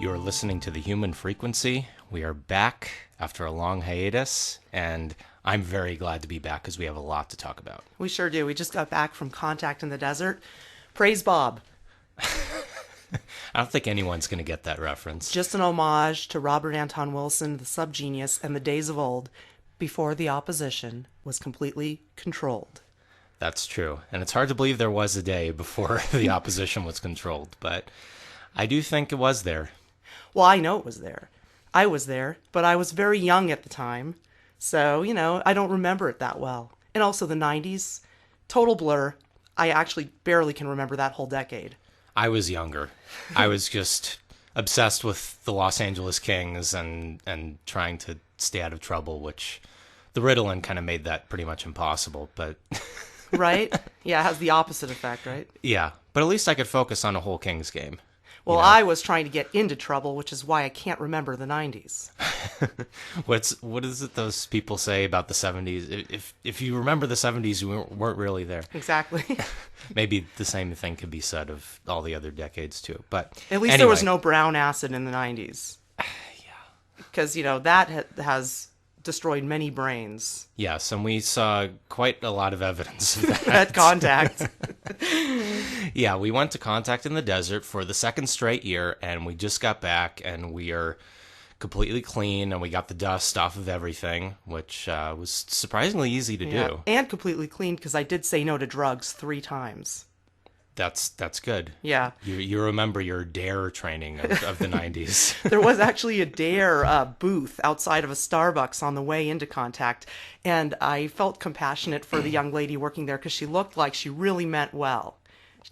You're listening to The Human Frequency. We are back after a long hiatus, and I'm very glad to be back because we have a lot to talk about. We sure do. We just got back from Contact in the Desert. Praise Bob. I don't think anyone's going to get that reference. Just an homage to Robert Anton Wilson, the subgenius, and the days of old, before the opposition was completely controlled. That's true. And it's hard to believe there was a day before the opposition was controlled, but I do think it was there. Well, I know it was there. I was there, but I was very young at the time. So, I don't remember it that well. And also the 90s, total blur. I actually barely can remember that whole decade. I was younger. I was just obsessed with the Los Angeles Kings and trying to stay out of trouble, which the Ritalin kind of made that pretty much impossible, but... Right? Yeah, it has the opposite effect, right? Yeah, but at least I could focus on a whole Kings game. Well, I was trying to get into trouble, which is why I can't remember the 90s. What is it those people say about the 70s? If you remember the 70s, you weren't really there. Exactly. Maybe the same thing could be said of all the other decades, too. But at least there was no brown acid in the 90s. Yeah. Because, that has destroyed many brains. Yes, and we saw quite a lot of evidence of that. At Contact. Yeah, we went to Contact in the Desert for the second straight year, and we just got back, and we are completely clean, and we got the dust off of everything, which was surprisingly easy to do. And completely clean, because I did say no to drugs 3 times. That's good. Yeah. You remember your DARE training of the 90s. There was actually a DARE booth outside of a Starbucks on the way into Contact, and I felt compassionate for the young lady working there because she looked like she really meant well.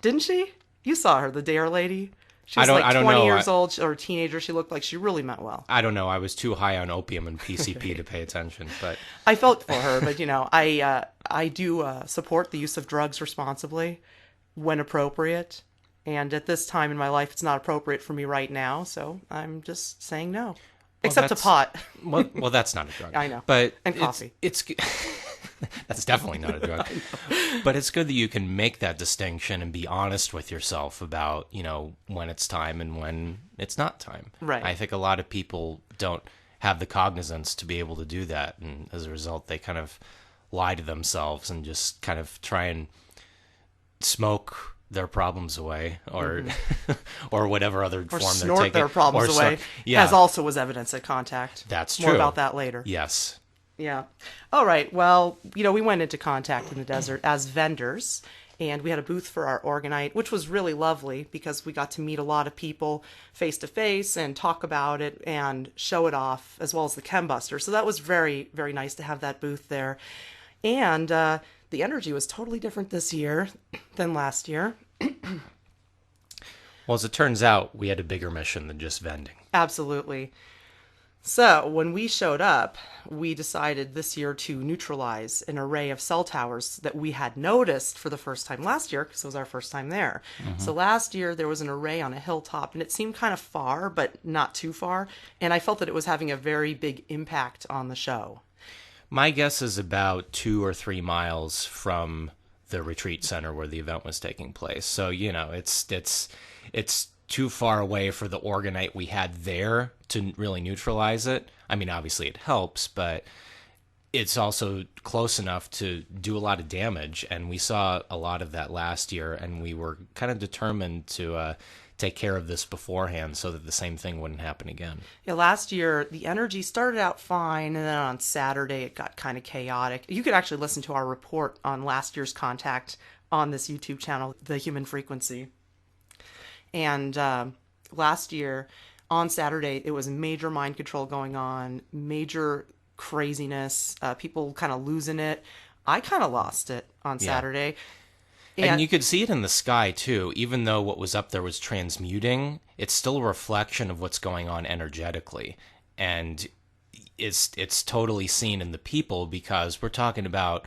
Didn't she? You saw her, the DARE lady. She was like 20 years old, or a teenager. She looked like she really meant well. I don't know. I was too high on opium and PCP to pay attention. But I felt for her, but I do support the use of drugs responsibly when appropriate. And at this time in my life, it's not appropriate for me right now, so I'm just saying no. Well, except to pot. well, that's not a drug. I know. But and coffee. It's that's definitely not a drug. But it's good that you can make that distinction and be honest with yourself about, when it's time and when it's not time. Right. I think a lot of people don't have the cognizance to be able to do that, and as a result, they kind of lie to themselves and just kind of try and smoke their problems away, or or whatever other form they're taking. Or snort their problems away, as also was evidence at Contact. That's true. More about that later. Yes. Yeah. All right. Well, we went into Contact in the Desert as vendors, and we had a booth for our orgonite, which was really lovely because we got to meet a lot of people face to face and talk about it and show it off, as well as the chembuster. So that was very, very nice to have that booth there. And the energy was totally different this year than last year. Well, as it turns out, we had a bigger mission than just vending. Absolutely. So when we showed up, we decided this year to neutralize an array of cell towers that we had noticed for the first time last year, because it was our first time there. Mm-hmm. So last year there was an array on a hilltop, and it seemed kind of far, but not too far. And I felt that it was having a very big impact on the show. My guess is about 2 or 3 miles from the retreat center where the event was taking place. So, it's too far away for the orgonite we had there to really neutralize it. I mean, obviously it helps, but it's also close enough to do a lot of damage. And we saw a lot of that last year, and we were kind of determined to take care of this beforehand so that the same thing wouldn't happen again. Yeah, last year the energy started out fine, and then on Saturday it got kind of chaotic. You could actually listen to our report on last year's Contact on this YouTube channel, The Human Frequency. And last year on Saturday it was major mind control going on, major craziness, people kind of losing it. I kind of lost it on Saturday. And you could see it in the sky, too. Even though what was up there was transmuting, it's still a reflection of what's going on energetically. And it's totally seen in the people, because we're talking about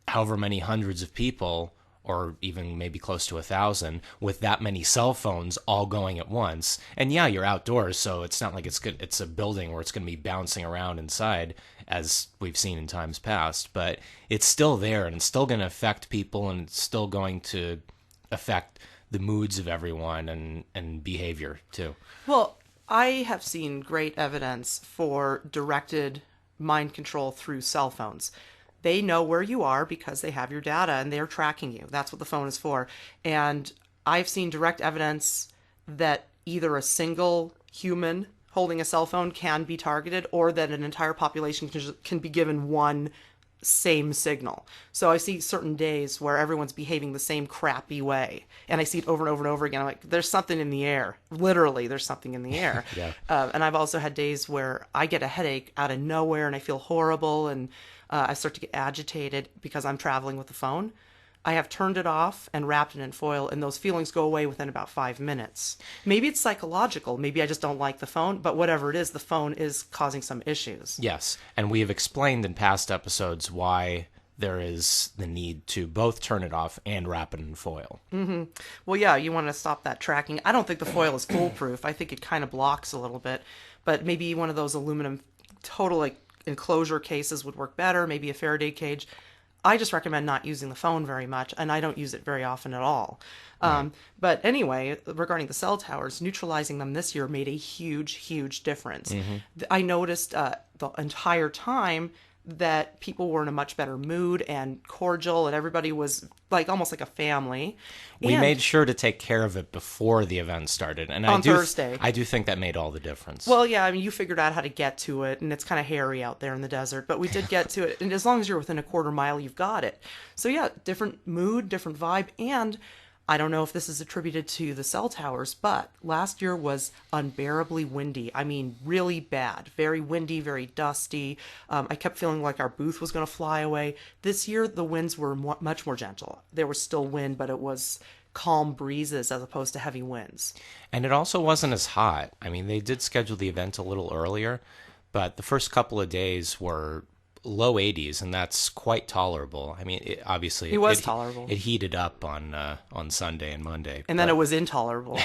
however many hundreds of people, or even maybe close to 1,000, with that many cell phones all going at once. And yeah, you're outdoors, so it's not like it's a building where it's going to be bouncing around inside, as we've seen in times past. But it's still there, and it's still going to affect people, and it's still going to affect the moods of everyone and behavior, too. Well, I have seen great evidence for directed mind control through cell phones. They know where you are because they have your data and they're tracking you. That's what the phone is for. And I've seen direct evidence that either a single human holding a cell phone can be targeted or that an entire population can be given one same signal. So I see certain days where everyone's behaving the same crappy way, and I see it over and over and over again. I'm like, there's something in the air. Literally, there's something in the air. Yeah. And I've also had days where I get a headache out of nowhere, and I feel horrible, and I start to get agitated because I'm traveling with the phone. I have turned it off and wrapped it in foil, and those feelings go away within about 5 minutes. Maybe it's psychological. Maybe I just don't like the phone, but whatever it is, the phone is causing some issues. Yes, and we have explained in past episodes why there is the need to both turn it off and wrap it in foil. Mm-hmm. Well, yeah, you want to stop that tracking. I don't think the foil is foolproof. I think it kind of blocks a little bit, but maybe one of those aluminum total like enclosure cases would work better, maybe a Faraday cage. I just recommend not using the phone very much, and I don't use it very often at all. Right. But anyway, regarding the cell towers, neutralizing them this year made a huge, huge difference. Mm-hmm. I noticed the entire time that people were in a much better mood and cordial, and everybody was like almost like a family. We made sure to take care of it before the event started, and on Thursday. I do think that made all the difference. Well, yeah, I mean, you figured out how to get to it, and it's kind of hairy out there in the desert, but we did get to it, and as long as you're within a quarter mile, you've got it. So yeah, different mood, different vibe, and I don't know if this is attributed to the cell towers, but last year was unbearably windy. I mean, really bad. Very windy, very dusty. I kept feeling like our booth was going to fly away. This year, the winds were much more gentle. There was still wind, but it was calm breezes as opposed to heavy winds. And it also wasn't as hot. I mean, they did schedule the event a little earlier, but the first couple of days were low 80s, and that's quite tolerable. I mean, it was tolerable. It heated up on Sunday and Monday, and then it was intolerable.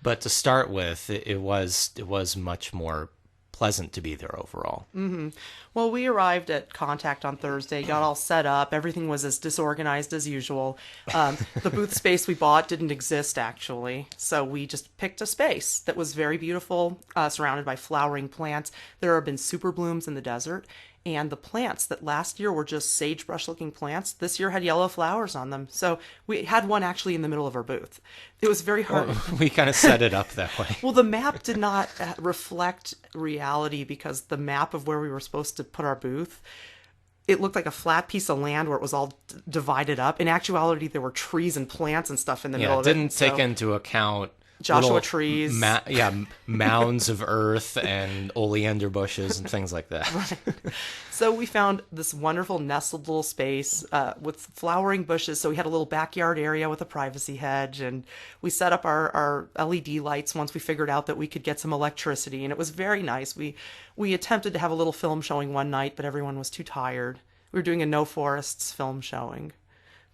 But to start with, it was much more pleasant to be there overall. Mm-hmm. Well, we arrived at Contact on Thursday, got all set up. Everything was as disorganized as usual. The booth space we bought didn't exist, actually. So we just picked a space that was very beautiful, surrounded by flowering plants. There have been super blooms in the desert. And the plants that last year were just sagebrush-looking plants, this year had yellow flowers on them. So we had one actually in the middle of our booth. It was very hard. Well, we kind of set it up that way. Well, the map did not reflect reality because the map of where we were supposed to put our booth, it looked like a flat piece of land where it was all divided up. In actuality, there were trees and plants and stuff in the middle of it. It didn't take into account Joshua trees. Mounds of earth and oleander bushes and things like that. Right. So we found this wonderful nestled little space with flowering bushes. So we had a little backyard area with a privacy hedge, and we set up our LED lights once we figured out that we could get some electricity, and it was very nice. We attempted to have a little film showing one night, but everyone was too tired. We were doing a No Forests film showing.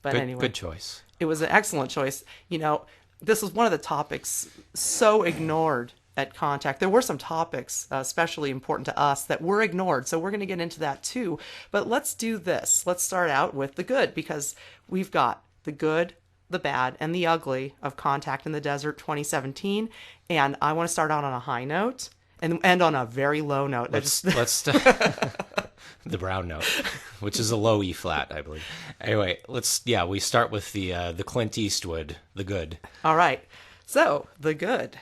But anyway. Good choice. It was an excellent choice. You know, this was one of the topics so ignored at Contact. There were some topics, especially important to us, that were ignored. So we're going to get into that too. But let's do this. Let's start out with the good, because we've got the good, the bad, and the ugly of Contact in the Desert 2017. And I want to start out on a high note and end on a very low note. Let's the brown note, which is a low E flat, I believe. Anyway, we start with the Clint Eastwood, the good. All right. So, the good.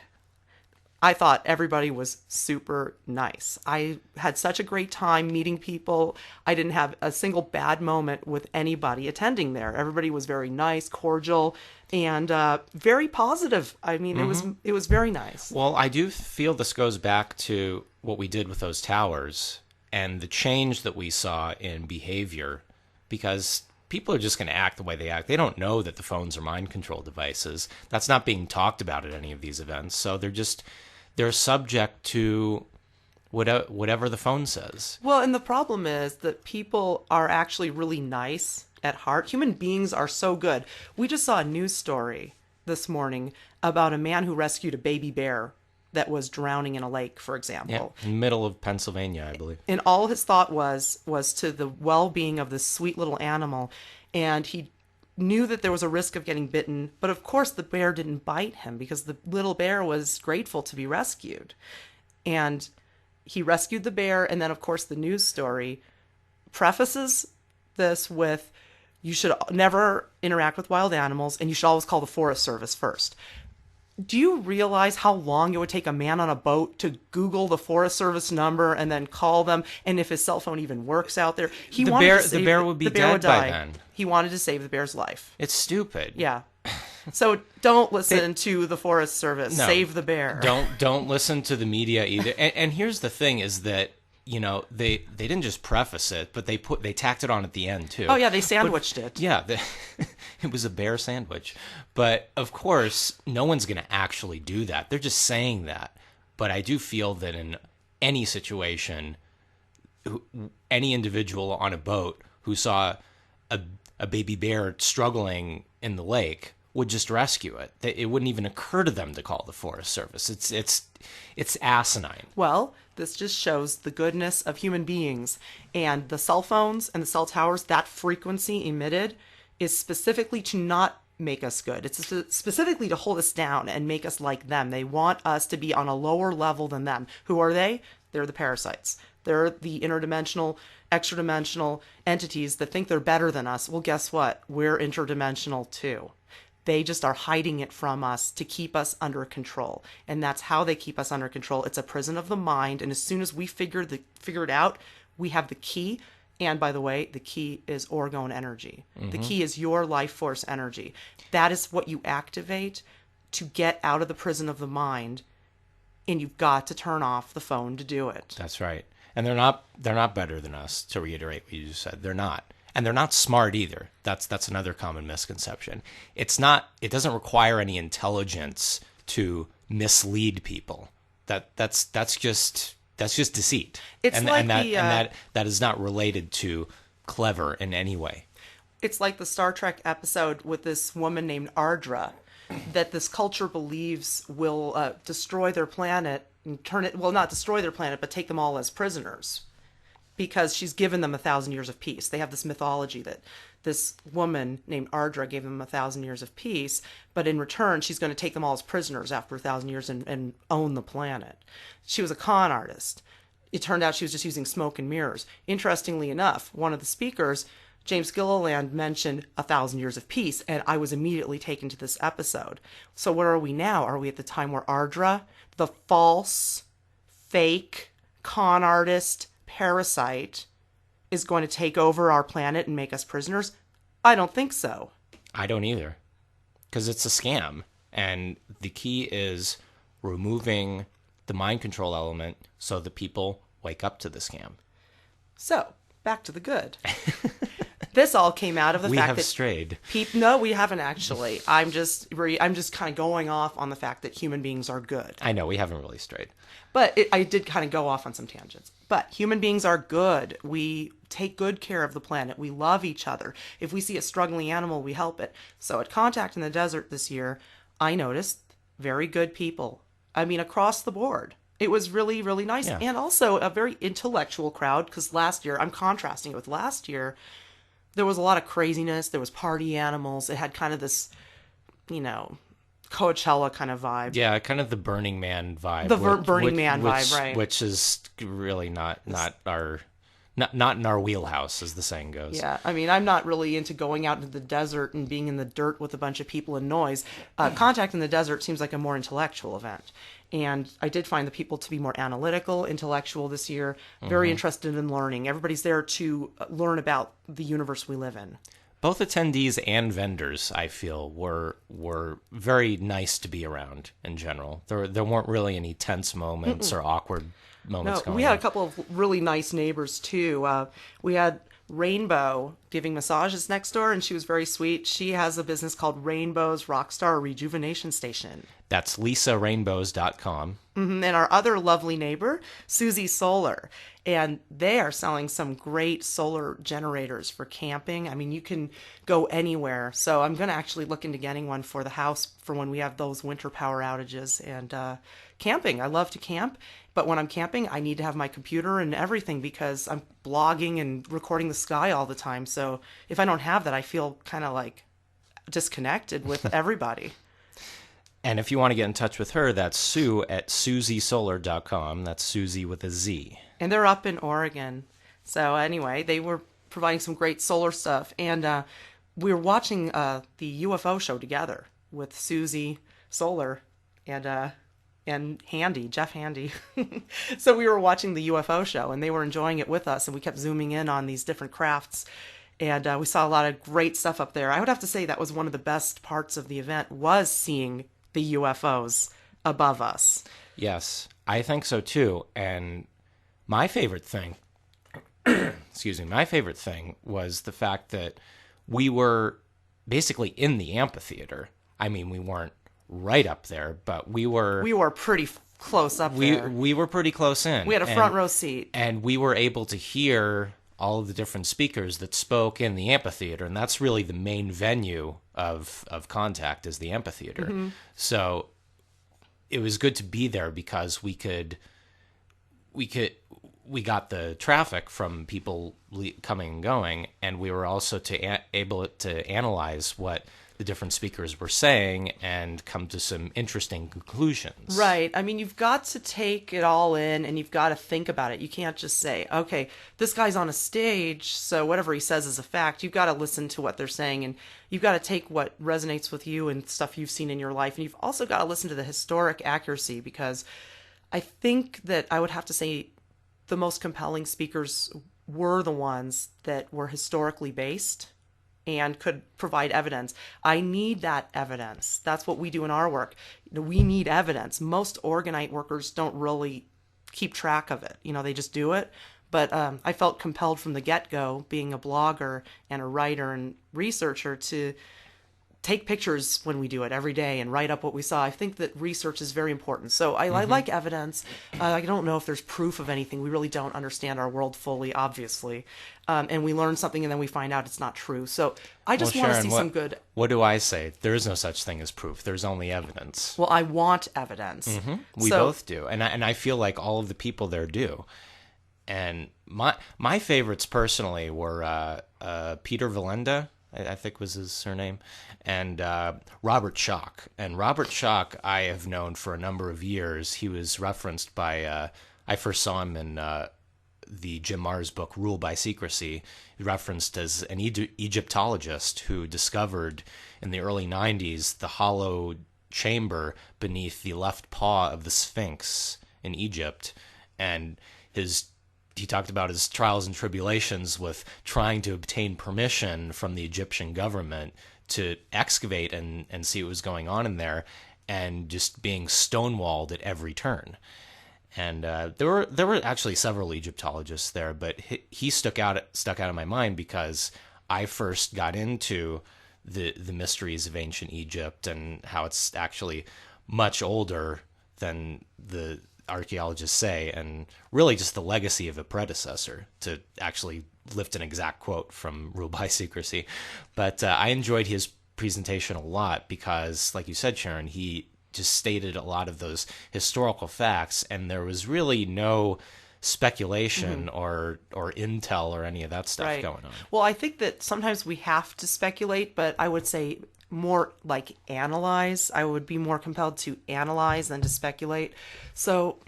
I thought everybody was super nice. I had such a great time meeting people. I didn't have a single bad moment with anybody attending there. Everybody was very nice, cordial, and very positive. I mean, it was very nice. Well, I do feel this goes back to what we did with those towers and the change that we saw in behavior, because people are just going to act the way they act. They don't know that the phones are mind control devices. That's not being talked about at any of these events. So they're subject to whatever the phone says. Well, and the problem is that people are actually really nice at heart. Human beings are so good. We just saw a news story this morning about a man who rescued a baby bear that was drowning in a lake, for example. Yeah, in the middle of Pennsylvania, I believe. And all his thought was to the well-being of this sweet little animal. And he knew that there was a risk of getting bitten, but of course the bear didn't bite him because the little bear was grateful to be rescued. And he rescued the bear, and then of course the news story prefaces this with, you should never interact with wild animals, and you should always call the Forest Service first. Do you realize how long it would take a man on a boat to Google the Forest Service number and then call them? And if his cell phone even works out there, the bear would be dead by then. He wanted to save the bear's life. It's stupid. Yeah. So don't listen to the Forest Service. No, save the bear. Don't listen to the media either. And here's the thing: is that they didn't just preface it, but they tacked it on at the end too. Oh yeah, they sandwiched it. Yeah, it was a bear sandwich. But of course, no one's going to actually do that. They're just saying that. But I do feel that in any situation, any individual on a boat who saw a baby bear struggling in the lake would just rescue it. It wouldn't even occur to them to call the Forest Service. It's asinine. Well, this just shows the goodness of human beings. And the cell phones and the cell towers, that frequency emitted is specifically to not make us good. It's specifically to hold us down and make us like them. They want us to be on a lower level than them. Who are they? They're the parasites. They're the interdimensional, extra-dimensional entities that think they're better than us. Well, guess what? We're interdimensional too. They just are hiding it from us to keep us under control. And that's how they keep us under control. It's a prison of the mind. And as soon as we figure it out, we have the key. And by the way, the key is orgone energy. Mm-hmm. The key is your life force energy. That is what you activate to get out of the prison of the mind. And you've got to turn off the phone to do it. That's right. And they're not better than us, to reiterate what you just said. They're not. And they're not smart either. That's another common misconception. It doesn't require any intelligence to mislead people. That's just deceit. That is not related to clever in any way. It's like the Star Trek episode with this woman named Ardra that this culture believes will destroy their planet and not destroy their planet, but take them all as prisoners. Because she's given them 1,000 years of peace. They have this mythology that this woman named Ardra gave them 1,000 years of peace, but in return, she's going to take them all as prisoners after 1,000 years and own the planet. She was a con artist. It turned out she was just using smoke and mirrors. Interestingly enough, one of the speakers, James Gilliland, mentioned 1,000 years of peace, and I was immediately taken to this episode. So where are we now? Are we at the time where Ardra, the false, fake, con artist, parasite, is going to take over our planet and make us prisoners? I don't think so. I don't either. Because it's a scam. And the key is removing the mind control element so that people wake up to the scam. So, back to the good. This all came out of the fact that... We have strayed. No, we haven't actually. I'm just kind of going off on the fact that human beings are good. I know, we haven't really strayed. But I did kind of go off on some tangents. But human beings are good. We take good care of the planet. We love each other. If we see a struggling animal, we help it. So at Contact in the Desert this year, I noticed very good people. I mean, across the board. It was really, really nice. Yeah. And also a very intellectual crowd, because last year, I'm contrasting it with last year, there was a lot of craziness. There was party animals. It had kind of this, Coachella kind of vibe. Yeah, kind of the Burning Man vibe. Burning Man vibe, right? Which is really not in our wheelhouse, as the saying goes. Yeah, I mean, I'm not really into going out into the desert and being in the dirt with a bunch of people and noise. Contact in the Desert seems like a more intellectual event. And I did find the people to be more analytical, intellectual this year, very interested in learning. Everybody's there to learn about the universe we live in. Both attendees and vendors, I feel, were very nice to be around in general. There weren't really any tense moments or awkward moments going on. We had a couple of really nice neighbors, too. We had Rainbow giving massages next door, and she was very sweet. She has a business called Rainbow's Rockstar Rejuvenation Station. That's lisarainbows.com. Mm-hmm. And our other lovely neighbor, Susie Solar. And they are selling some great solar generators for camping. I mean, you can go anywhere. So I'm going to actually look into getting one for the house for when we have those winter power outages. And camping, I love to camp. But when I'm camping, I need to have my computer and everything because I'm blogging and recording the sky all the time. So if I don't have that, I feel kind of like disconnected with everybody. And if you want to get in touch with her, that's Sue at susiesolar.com. That's Susie with a Z. And they're up in Oregon. So anyway, they were providing some great solar stuff. And we were watching the UFO show together with Susie Solar and Handy, Jeff Handy. So we were watching the UFO show, and they were enjoying it with us, and we kept zooming in on these different crafts. And we saw a lot of great stuff up there. I would have to say that was one of the best parts of the event, was seeing the UFOs above us. Yes, I think so too. And my favorite thing, my favorite thing was the fact that we were basically in the amphitheater. I mean, we weren't right up there, but we were pretty close up there. We were pretty close in. We had a front row seat. And we were able to hear all of the different speakers that spoke in the amphitheater, and that's really the main venue of contact, is the amphitheater. Mm-hmm. So it was good to be there because we got the traffic from people coming and going, and we were also able to analyze what the different speakers were saying and come to some interesting conclusions. Right. I mean, you've got to take it all in, and you've got to think about it. You can't just say, okay, this guy's on a stage, so whatever he says is a fact. You've got to listen to what they're saying, and you've got to take what resonates with you and stuff you've seen in your life. And you've also got to listen to the historic accuracy, because I think that I would have to say the most compelling speakers were the ones that were historically based and could provide evidence. I need that evidence. That's what we do in our work. We need evidence. Most orgonite workers don't really keep track of it. They just do it. But I felt compelled from the get-go, being a blogger and a writer and researcher, to take pictures when we do it every day and write up what we saw. I think that research is very important. So I like evidence. I don't know if there's proof of anything. We really don't understand our world fully, obviously. And we learn something and then we find out it's not true. So I just want to see some good... What do I say? There is no such thing as proof. There's only evidence. Well, I want evidence. Mm-hmm. We both do. And I feel like all of the people there do. And my favorites personally were Peter Valenda, I think was his surname, and Robert Schoch. And Robert Schoch I have known for a number of years. He was referenced by, I first saw him in the Jim Marrs book, Rule by Secrecy, referenced as an Egyptologist who discovered in the early 90s the hollow chamber beneath the left paw of the Sphinx in Egypt. And he talked about his trials and tribulations with trying to obtain permission from the Egyptian government to excavate and see what was going on in there, and just being stonewalled at every turn. And there were actually several Egyptologists there, but he stuck out of my mind because I first got into the mysteries of ancient Egypt and how it's actually much older than the archaeologists say, and really just the legacy of a predecessor, to actually lift an exact quote from Rule by Secrecy. But I enjoyed his presentation a lot because, like you said, Sharon, he just stated a lot of those historical facts, and there was really no speculation or intel or any of that stuff going on. Well, I think that sometimes we have to speculate, but I would say more like analyze. I would be more compelled to analyze than to speculate. So,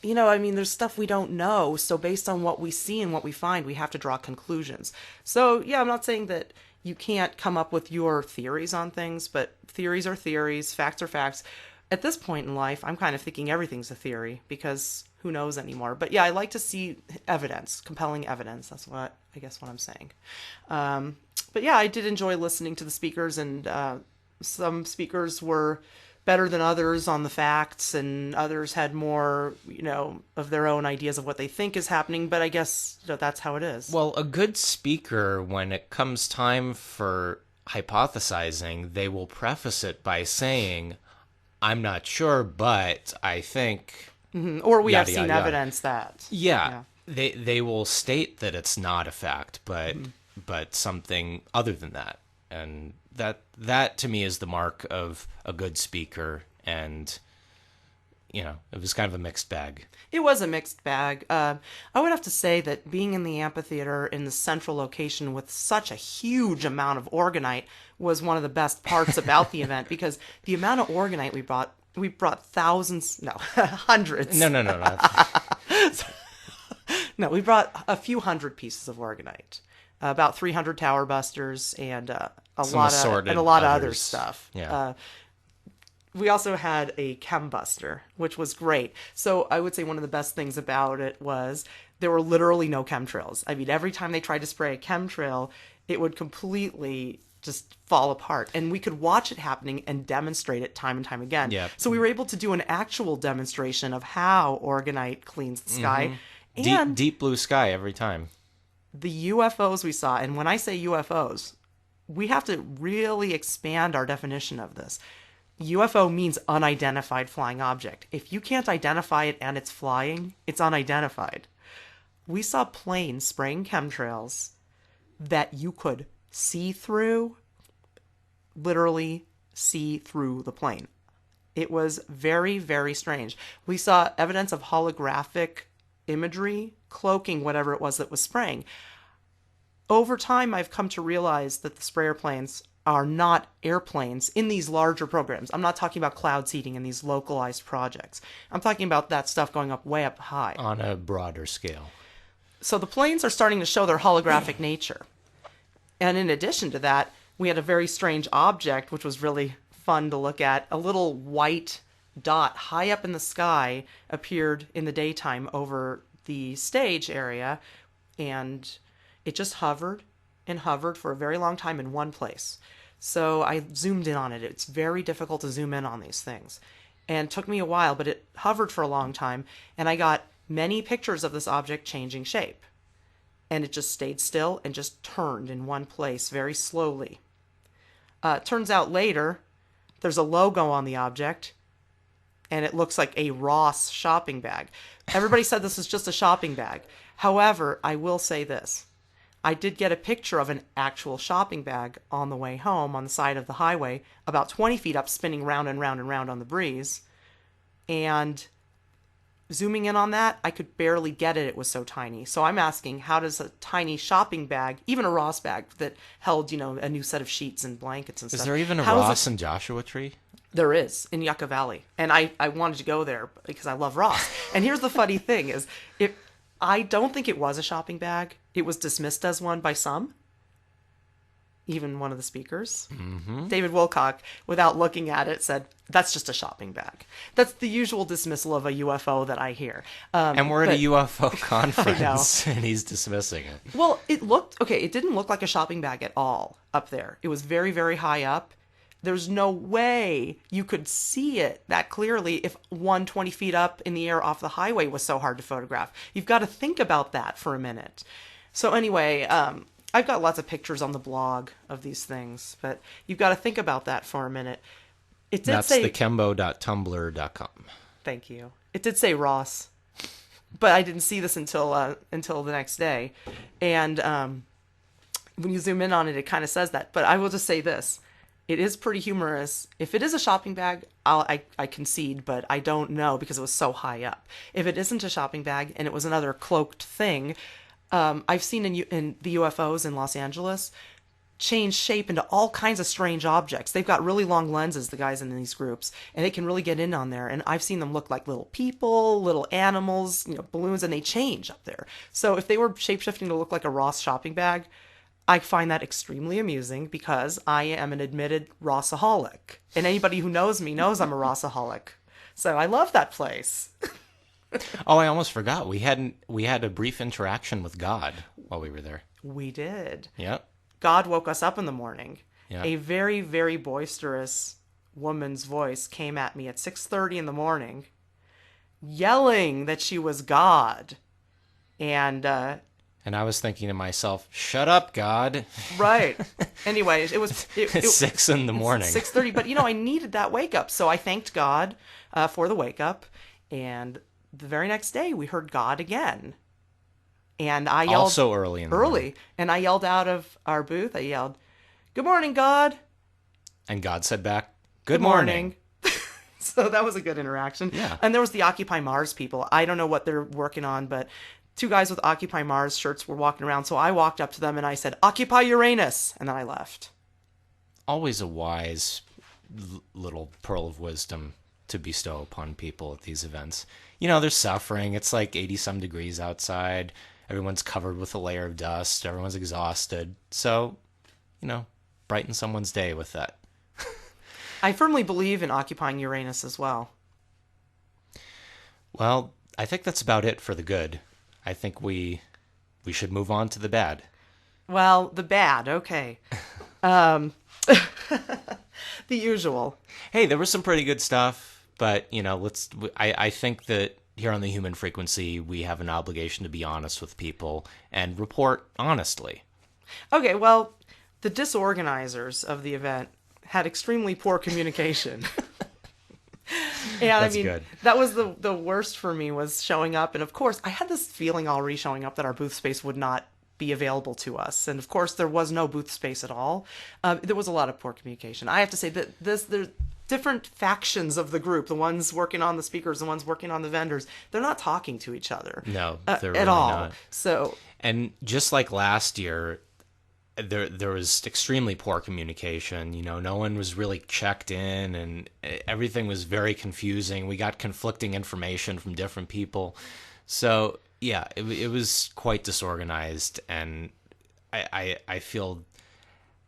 there's stuff we don't know. So based on what we see and what we find, we have to draw conclusions. So yeah, I'm not saying that you can't come up with your theories on things, but theories are theories, facts are facts. At this point in life, I'm kind of thinking everything's a theory, because who knows anymore. But yeah, I like to see evidence, compelling evidence. That's what I'm saying. But yeah, I did enjoy listening to the speakers, and some speakers were better than others on the facts, and others had more, of their own ideas of what they think is happening. But I guess that's how it is. Well, a good speaker, when it comes time for hypothesizing, they will preface it by saying, I'm not sure, but I think... Mm-hmm. Or we have seen evidence that... Yeah. They will state that it's not a fact, but something other than that. And that to me is the mark of a good speaker. And it was kind of a mixed bag. It was a mixed bag. I would have to say that being in the amphitheater in the central location with such a huge amount of orgonite was one of the best parts about the event, because the amount of orgonite we brought thousands, no, hundreds. No. No, we brought a few hundred pieces of orgonite, about 300 tower busters, and a lot of other stuff. Yeah. We also had a chem buster, which was great. So I would say one of the best things about it was there were literally no chemtrails. I mean, every time they tried to spray a chemtrail, it would completely just fall apart. And we could watch it happening and demonstrate it time and time again. Yeah. So we were able to do an actual demonstration of how orgonite cleans the sky. And Deep blue sky every time. the UFOs we saw, and when I say UFOs, we have to really expand our definition of this. UFO means unidentified flying object. If you can't identify it and it's flying, it's unidentified. We saw planes spraying chemtrails that you could see through, literally see through the plane. It was very, very strange. We saw evidence of holographic imagery cloaking whatever it was that was spraying. Over time, I've come to realize that the sprayer planes are not airplanes in these larger programs. I'm not talking about cloud seeding in these localized projects. I'm talking about that stuff going up way up high. On a broader scale. So the planes are starting to show their holographic nature. And in addition to that, we had a very strange object, which was really fun to look at. A little white dot high up in the sky appeared in the daytime over the stage area, and it just hovered and hovered for a very long time in one place. So I zoomed in on it. It's very difficult to zoom in on these things. And it took me a while, but it hovered for a long time, and I got many pictures of this object changing shape. And it just stayed still and just turned in one place very slowly. Turns out later, there's a logo on the object, and it looks like a Ross shopping bag. Everybody said this is just a shopping bag. However, I will say this. I did get a picture of an actual shopping bag on the way home on the side of the highway, about 20 feet up, spinning round and round and round on the breeze. And zooming in on that, I could barely get it. It was so tiny. So I'm asking, how does a tiny shopping bag, even a Ross bag that held, a new set of sheets and blankets and stuff. Is there even a Ross in Joshua Tree? There is, in Yucca Valley. And I wanted to go there because I love Ross. And here's the funny thing is, I don't think it was a shopping bag. It was dismissed as one by some. Even one of the speakers, David Wilcock, without looking at it, said, that's just a shopping bag. That's the usual dismissal of a UFO that I hear. And we're at a UFO conference, and he's dismissing it. Well, it didn't look like a shopping bag at all up there. It was very, very high up. There's no way you could see it that clearly if 120 feet up in the air off the highway was so hard to photograph. You've got to think about that for a minute. So anyway, I've got lots of pictures on the blog of these things, but you've got to think about that for a minute. It did That's say thekembo.tumblr.com. Thank you. It did say Ross, but I didn't see this until the next day. And when you zoom in on it, it kind of says that. But I will just say this. It is pretty humorous. If it is a shopping bag, I concede, but I don't know because it was so high up. If it isn't a shopping bag and it was another cloaked thing, I've seen in the UFOs in Los Angeles change shape into all kinds of strange objects. They've got really long lenses, the guys in these groups, and they can really get in on there. And I've seen them look like little people, little animals, balloons, and they change up there. So if they were shape-shifting to look like a Ross shopping bag, I find that extremely amusing because I am an admitted Rossaholic. And anybody who knows me knows I'm a Rossaholic. So I love that place. Oh, I almost forgot. We had a brief interaction with God while we were there. We did. Yep. God woke us up in the morning. Yep. A very, very boisterous woman's voice came at me at 6:30 in the morning, yelling that she was God. And I was thinking to myself, shut up, God. Right. Anyways, it was... It's 6 in the morning. 6:30, but I needed that wake up. So I thanked God for the wake up. And the very next day, we heard God again. And I yelled... Also early in the morning. And I yelled out of our booth, I yelled, "Good morning, God." And God said back, Good morning. So that was a good interaction. Yeah. And there was the Occupy Mars people. I don't know what they're working on, but two guys with Occupy Mars shirts were walking around. So I walked up to them and I said, Occupy Uranus. And then I left. Always a wise little pearl of wisdom to bestow upon people at these events. You know, they're suffering. It's like 80 some degrees outside. Everyone's covered with a layer of dust. Everyone's exhausted. So, you know, brighten someone's day with that. I firmly believe in occupying Uranus as well. Well, I think that's about it for the good. I think we should move on to the bad. Well, the bad, okay. The usual. Hey, there was some pretty good stuff, but you know, I think that here on the Human Frequency, we have an obligation to be honest with people and report honestly. Okay, well, the disorganizers of the event had extremely poor communication. And That's I mean, good. that was the worst for me, was showing up. And of course, I had this feeling already showing up that our booth space would not be available to us. And of course, there was no booth space at all. There was a lot of poor communication. I have to say that there's different factions of the group, the ones working on the speakers, the ones working on the vendors. They're not talking to each other. No, they're really at all. not. So, And just like last year, there was extremely poor communication. You know, no one was really checked in, and everything was very confusing. We got conflicting information from different people. So yeah, it was quite disorganized, and I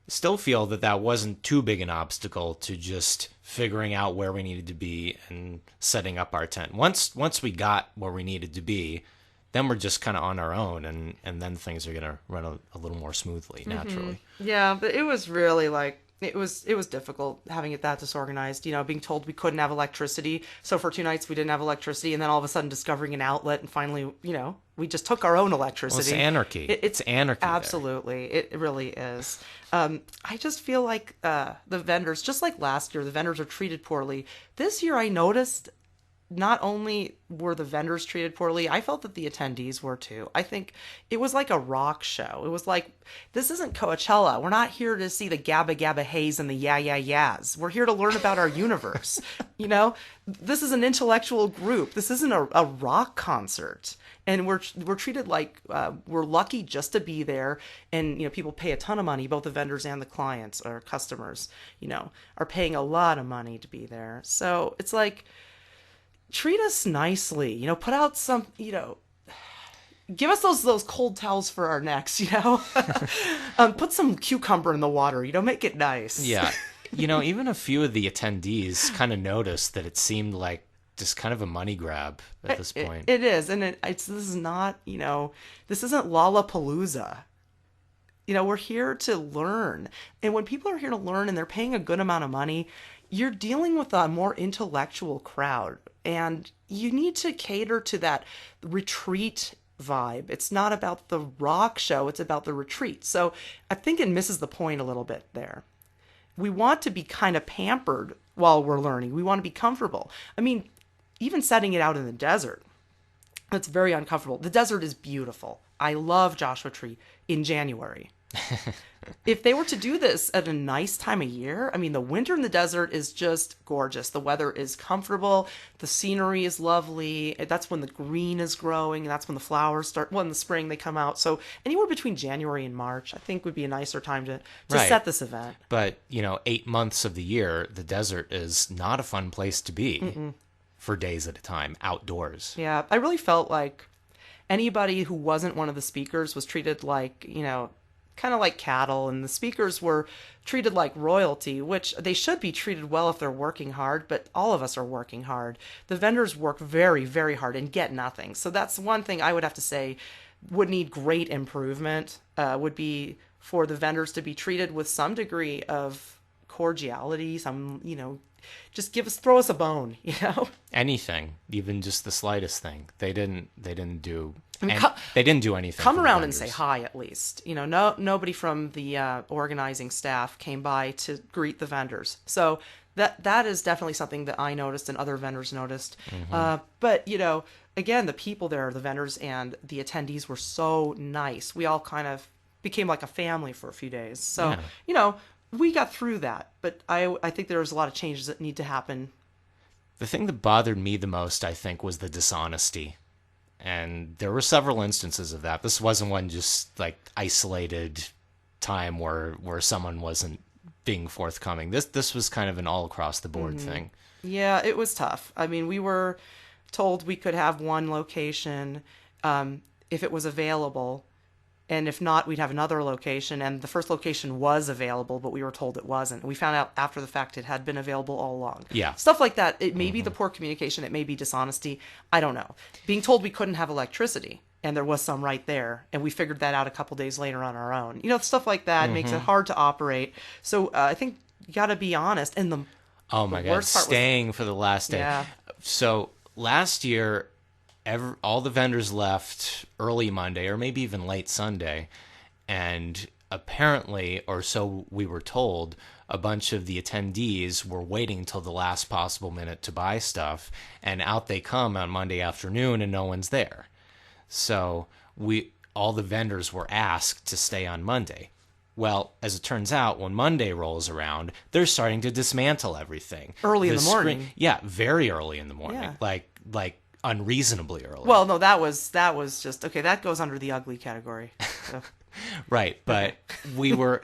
still feel that wasn't too big an obstacle to just figuring out where we needed to be and setting up our tent. Once we got where we needed to be, then we're just kind of on our own, and then things are going to run a little more smoothly, naturally. yeah, but it was really like, it was difficult having it that disorganized, you know, being told we couldn't have electricity. So for 2 nights we didn't have electricity, and then all of a sudden discovering an outlet, and finally, you know, we just took our own electricity. Well, it's anarchy. It's anarchy. Absolutely. It really is. I just feel like the vendors, just like last year, the vendors are treated poorly. This year I noticed not only were the vendors treated poorly, I felt that the attendees were too. I think it was like a rock show. It was like, this isn't Coachella. We're not here to see the Gabba Gabba Haze and the Yeah Yeah Yeahs. We're here to learn about our universe. You know, this is an intellectual group. This isn't a rock concert. And we're treated like we're lucky just to be there. And, you know, people pay a ton of money, both the vendors and the clients or customers, you know, are paying a lot of money to be there. So it's like, treat us nicely, you know, put out some, you know, give us those cold towels for our necks, you know, put some cucumber in the water, you know, make it nice. Yeah. You know, even a few of the attendees kind of noticed that it seemed like just kind of a money grab at this point. It is. And this is not, you know, this isn't Lollapalooza. You know, we're here to learn. And when people are here to learn and they're paying a good amount of money, you're dealing with a more intellectual crowd. And you need to cater to that retreat vibe. It's not about the rock show, it's about the retreat. So I think it misses the point a little bit there. We want to be kind of pampered while we're learning. We want to be comfortable. I mean, even setting it out in the desert, it's very uncomfortable. The desert is beautiful. I love Joshua Tree in January. If they were to do this at a nice time of year, I mean, the winter in the desert is just gorgeous. The weather is comfortable. The scenery is lovely. That's when the green is growing. And that's when the flowers start. Well, in the spring, they come out. So anywhere between January and March, I think would be a nicer time to Right. set this event. But, you know, 8 months of the year, the desert is not a fun place to be for days at a time, outdoors. Yeah, I really felt like anybody who wasn't one of the speakers was treated like, you know, kind of like cattle, and the speakers were treated like royalty, which they should be treated well if they're working hard, but all of us are working hard. The vendors work very, very hard and get nothing. So that's one thing I would have to say would need great improvement, would be for the vendors to be treated with some degree of cordiality, some, you know, just throw us a bone, you know? Anything, even just the slightest thing. They didn't do. I mean, they didn't do anything. Come for the around and say vendors. hi at least. You know, nobody from the organizing staff came by to greet the vendors. So that is definitely something that I noticed and other vendors noticed. But, you know, again, the people there, the vendors and the attendees were so nice. We all kind of became like a family for a few days. So, Yeah. you know, we got through that. But I think there's a lot of changes that need to happen. The thing that bothered me the most, I think, was the dishonesty. And there were several instances of that. This wasn't one just like isolated time where someone wasn't being forthcoming. This was kind of an all across the board thing. Yeah, it was tough. I mean, we were told we could have one location if it was available. And if not, we'd have another location. And the first location was available, but we were told it wasn't. We found out after the fact it had been available all along. Yeah. Stuff like that. It may be the poor communication. It may be dishonesty. I don't know. Being told we couldn't have electricity, and there was some right there. And we figured that out a couple days later on our own. You know, stuff like that makes it hard to operate. So I think you got to be honest. And the my God, worst part staying for the last day. Yeah. So last year, all the vendors left early Monday or maybe even late Sunday, and apparently, or so we were told, a bunch of the attendees were waiting till the last possible minute to buy stuff, and out they come on Monday afternoon and no one's there. So all the vendors were asked to stay on Monday. Well, as it turns out, when Monday rolls around, they're starting to dismantle everything. Early in the morning. Yeah, very early in the morning. Yeah. Like unreasonably early. Well, no, that was just okay. That goes under the ugly category. So. Right, but we were.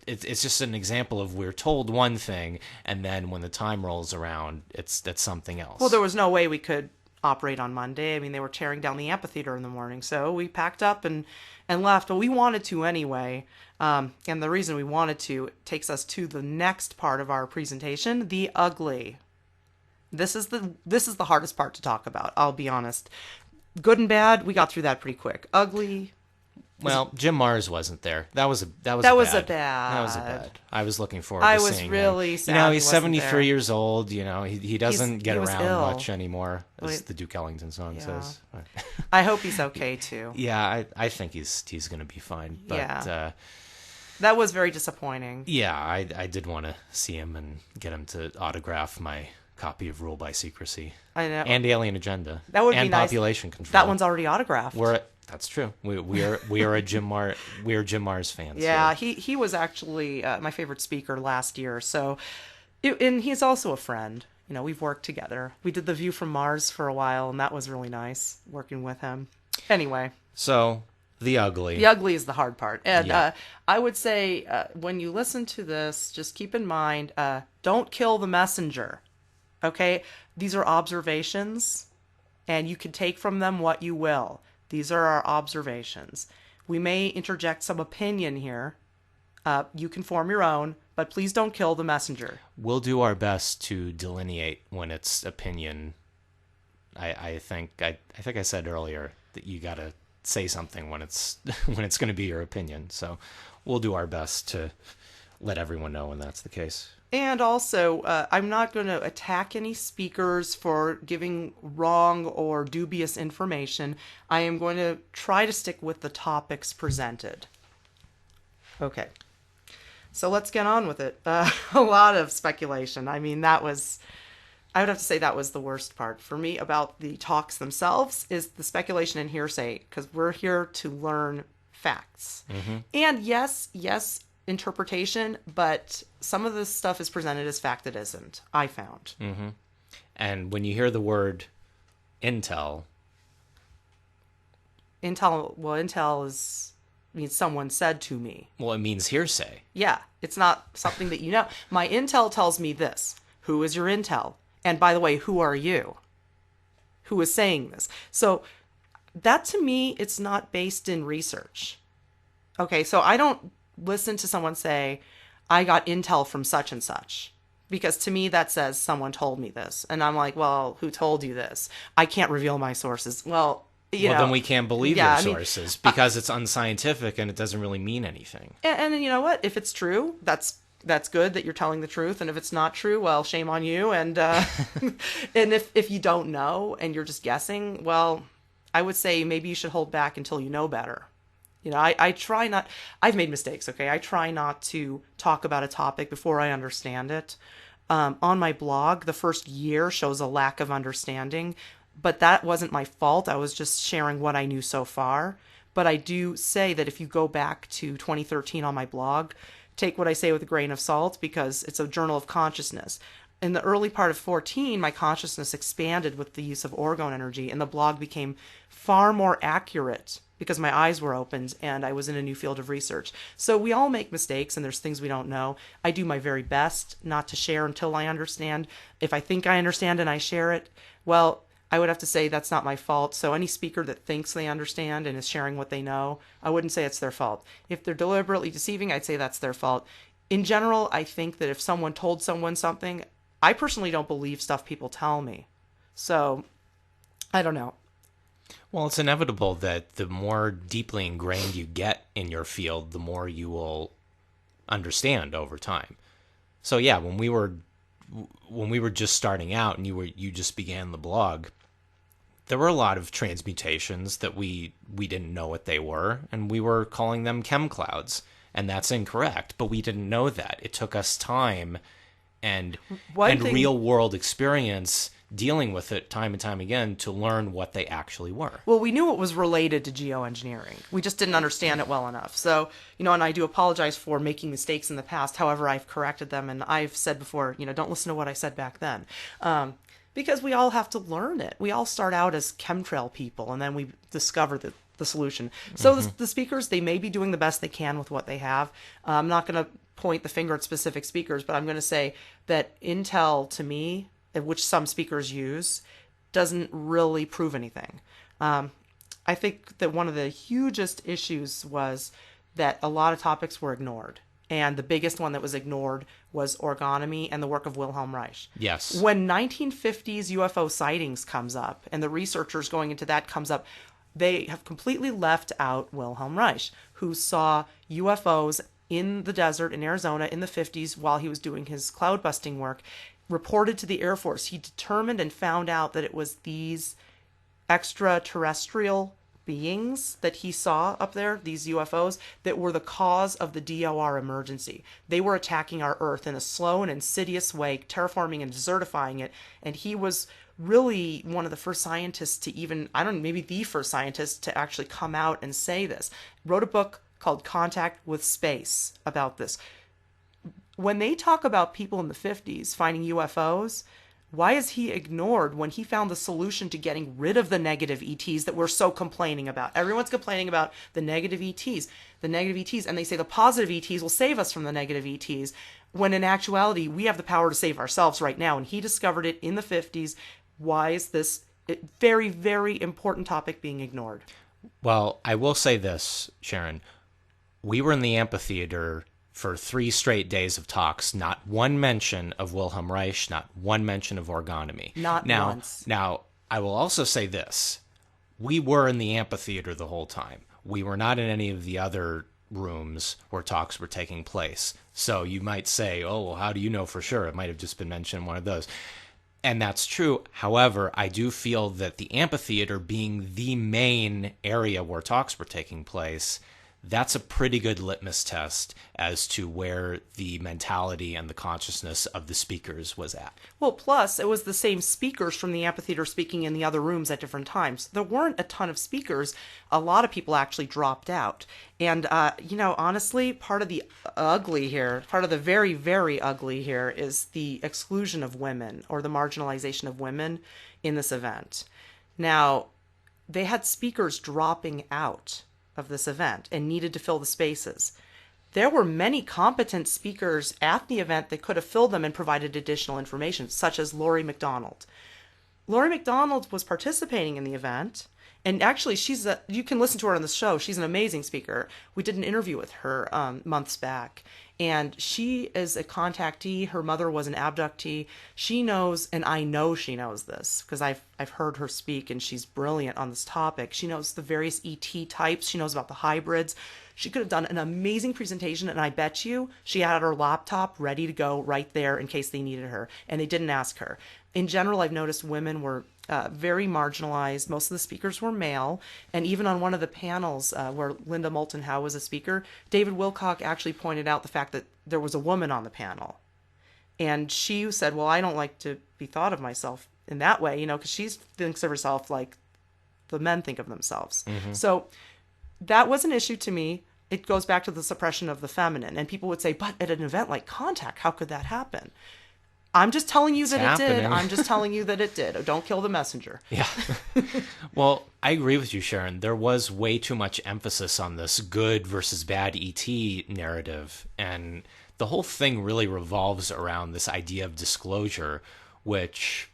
It's just an example of we're told one thing, and then when the time rolls around, that's something else. Well, there was no way we could operate on Monday. I mean, they were tearing down the amphitheater in the morning, so we packed up and left. But we wanted to anyway, and the reason we wanted to takes us to the next part of our presentation: the ugly. This is the hardest part to talk about. I'll be honest. Good and bad, we got through that pretty quick. Ugly. Well, Jim Mars wasn't there. That was a bad. I was looking forward to seeing him. I was really sad. You know, he he's wasn't 73 there. years old. You know, he doesn't get was around ill. much anymore, as the Duke Ellington song says. I hope he's okay too. Yeah, I think he's going to be fine. But Yeah. That was very disappointing. yeah, I did want to see him and get him to autograph my copy of Rule by Secrecy. I know. And Alien Agenda. That would be and nice. Population Control. That one's already autographed. That's true. We are Jim Mars fans. Yeah, here. he was actually my favorite speaker last year. So, and he's also a friend. You know, we've worked together. We did The View from Mars for a while, and that was really nice working with him. Anyway. So, the ugly. The ugly is the hard part. And Yeah. I would say when you listen to this, just keep in mind, don't kill the messenger. Okay? These are observations, and you can take from them what you will. These are our observations. We may interject some opinion here. You can form your own, but please don't kill the messenger. We'll do our best to delineate when it's opinion. I think I said earlier that you got to say something when it's when it's going to be your opinion. So we'll do our best to let everyone know when that's the case. And also, I'm not going to attack any speakers for giving wrong or dubious information. I am going to try to stick with the topics presented. Okay. So let's get on with it. A lot of speculation. I mean, I would have to say that was the worst part for me about the talks themselves is the speculation and hearsay, because we're here to learn facts. Mm-hmm. And yes, interpretation, but some of this stuff is presented as fact that isn't, I found. Mm-hmm. And when you hear the word intel means someone said to me. Well, it means hearsay. Yeah, it's not something that you know. My intel tells me this. Who is your intel? And by the way, who are you? Who is saying this? So that to me, it's not based in research. Okay, so I don't listen to someone say, I got intel from such and such. Because to me, that says someone told me this. And I'm like, well, who told you this? I can't reveal my sources. Well, then we can't believe your sources because it's unscientific and it doesn't really mean anything. And you know what? If it's true, that's good that you're telling the truth. And if it's not true, well, shame on you. And and if you don't know and you're just guessing, well, I would say maybe you should hold back until you know better. You know, I try not, I've made mistakes, okay? I try not to talk about a topic before I understand it. On my blog, the first year shows a lack of understanding, but that wasn't my fault. I was just sharing what I knew so far. But I do say that if you go back to 2013 on my blog, take what I say with a grain of salt because it's a journal of consciousness. In the early part of 14, my consciousness expanded with the use of orgone energy, and the blog became far more accurate because my eyes were opened and I was in a new field of research. So we all make mistakes and there's things we don't know. I do my very best not to share until I understand. If I think I understand and I share it, well, I would have to say that's not my fault. So any speaker that thinks they understand and is sharing what they know, I wouldn't say it's their fault. If they're deliberately deceiving, I'd say that's their fault. In general, I think that if someone told someone something, I personally don't believe stuff people tell me. So, I don't know. Well, it's inevitable that the more deeply ingrained you get in your field, the more you will understand over time. So yeah, when we were just starting out and you just began the blog, there were a lot of transmutations that we didn't know what they were, and we were calling them chem clouds, and that's incorrect. But we didn't know that. It took us time and real world experience dealing with it time and time again to learn what they actually were. Well, we knew it was related to geoengineering. We just didn't understand it well enough. So, and I do apologize for making mistakes in the past. However, I've corrected them, and I've said before, don't listen to what I said back then. Because we all have to learn it. We all start out as chemtrail people, and then we discover the solution. So the speakers, they may be doing the best they can with what they have. I'm not going to point the finger at specific speakers, but I'm going to say that Intel, to me, which some speakers use, doesn't really prove anything. I think that one of the hugest issues was that a lot of topics were ignored. And the biggest one that was ignored was orgonomy and the work of Wilhelm Reich. Yes. When 1950s UFO sightings comes up, and the researchers going into that comes up, they have completely left out Wilhelm Reich, who saw UFOs in the desert in Arizona in the 50s while he was doing his cloud busting work, reported to the Air Force. He determined and found out that it was these extraterrestrial beings that he saw up there, these UFOs, that were the cause of the DOR emergency. They were attacking our Earth in a slow and insidious way, terraforming and desertifying it. And he was really one of the first scientists to even, maybe the first scientist to actually come out and say this. Wrote a book called Contact with Space about this. When they talk about people in the 50s finding UFOs, why is he ignored when he found the solution to getting rid of the negative ETs that we're so complaining about? Everyone's complaining about the negative ETs, and they say the positive ETs will save us from the negative ETs, when in actuality, we have the power to save ourselves right now, and he discovered it in the 50s. Why is this very, very important topic being ignored? Well, I will say this, Sharon. We were in the amphitheater for 3 straight days of talks, not one mention of Wilhelm Reich, not one mention of orgonomy. Not once. Now, I will also say this. We were in the amphitheater the whole time. We were not in any of the other rooms where talks were taking place. So you might say, oh, well, how do you know for sure? It might have just been mentioned in one of those. And that's true. However, I do feel that the amphitheater being the main area where talks were taking place, that's a pretty good litmus test as to where the mentality and the consciousness of the speakers was at. Well, plus, it was the same speakers from the amphitheater speaking in the other rooms at different times. There weren't a ton of speakers. A lot of people actually dropped out. And, honestly, part of the very, very ugly here is the exclusion of women, or the marginalization of women in this event. Now, they had speakers dropping out of this event and needed to fill the spaces. There were many competent speakers at the event that could have filled them and provided additional information, such as Laurie McDonald. Laurie McDonald was participating in the event, and actually you can listen to her on the show. She's an amazing speaker. We did an interview with her months back, and she is a contactee. Her mother was an abductee. She knows, and I know she knows this because I've heard her speak, and she's brilliant on this topic. She knows the various ET types. She knows about the hybrids. She could have done an amazing presentation, and I bet you she had her laptop ready to go right there in case they needed her, and they didn't ask her. In general, I've noticed women were very marginalized. Most of the speakers were male, and even on one of the panels where Linda Moulton Howe was a speaker, David Wilcock actually pointed out the fact that there was a woman on the panel. And she said, well, I don't like to be thought of myself in that way, because she thinks of herself like the men think of themselves. Mm-hmm. So that was an issue to me. It goes back to the suppression of the feminine. And people would say, but at an event like Contact, how could that happen? I'm just telling you It's that it did. happening. I'm just telling you that it did. Don't kill the messenger. Yeah. Well, I agree with you, Sharon. There was way too much emphasis on this good versus bad ET narrative. And the whole thing really revolves around this idea of disclosure, which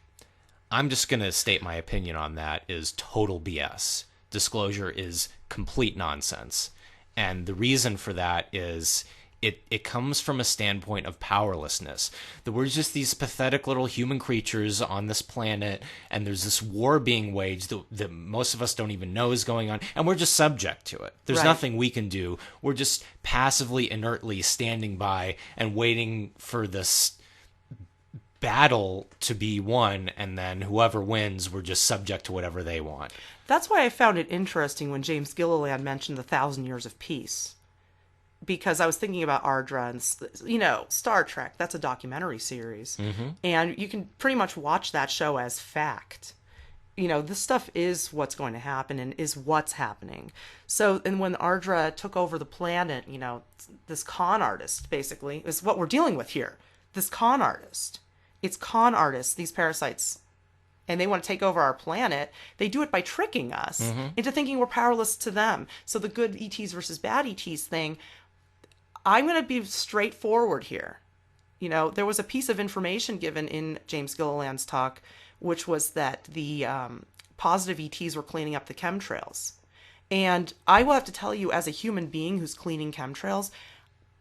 I'm just going to state my opinion on that is total BS. Disclosure is complete nonsense. And the reason for that is it comes from a standpoint of powerlessness. That we're just these pathetic little human creatures on this planet, and there's this war being waged that most of us don't even know is going on, and we're just subject to it. There's Right. nothing we can do. We're just passively, inertly standing by and waiting for this battle to be won, and then whoever wins, we're just subject to whatever they want. That's why I found it interesting when James Gilliland mentioned the 1,000 Years of Peace. Because I was thinking about Ardra and, Star Trek, that's a documentary series. And you can pretty much watch that show as fact. This stuff is what's going to happen and is what's happening. So, and when Ardra took over the planet, this con artist, basically, is what we're dealing with here. This con artist. It's con artists, these parasites, and they want to take over our planet. They do it by tricking us into thinking we're powerless to them. So the good ETs versus bad ETs thing, I'm going to be straightforward here. There was a piece of information given in James Gilliland's talk, which was that the positive ETs were cleaning up the chemtrails. And I will have to tell you, as a human being who's cleaning chemtrails,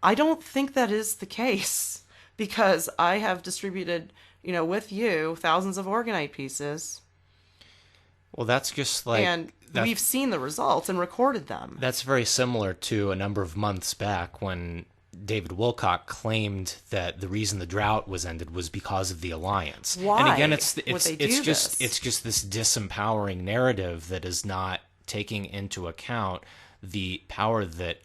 I don't think that is the case. Because I have distributed, with you, thousands of orgonite pieces. Well, that's just like... And we've seen the results and recorded them. That's very similar to a number of months back when David Wilcock claimed that the reason the drought was ended was because of the alliance. Why And again, would they do it's this? just this disempowering narrative that is not taking into account the power that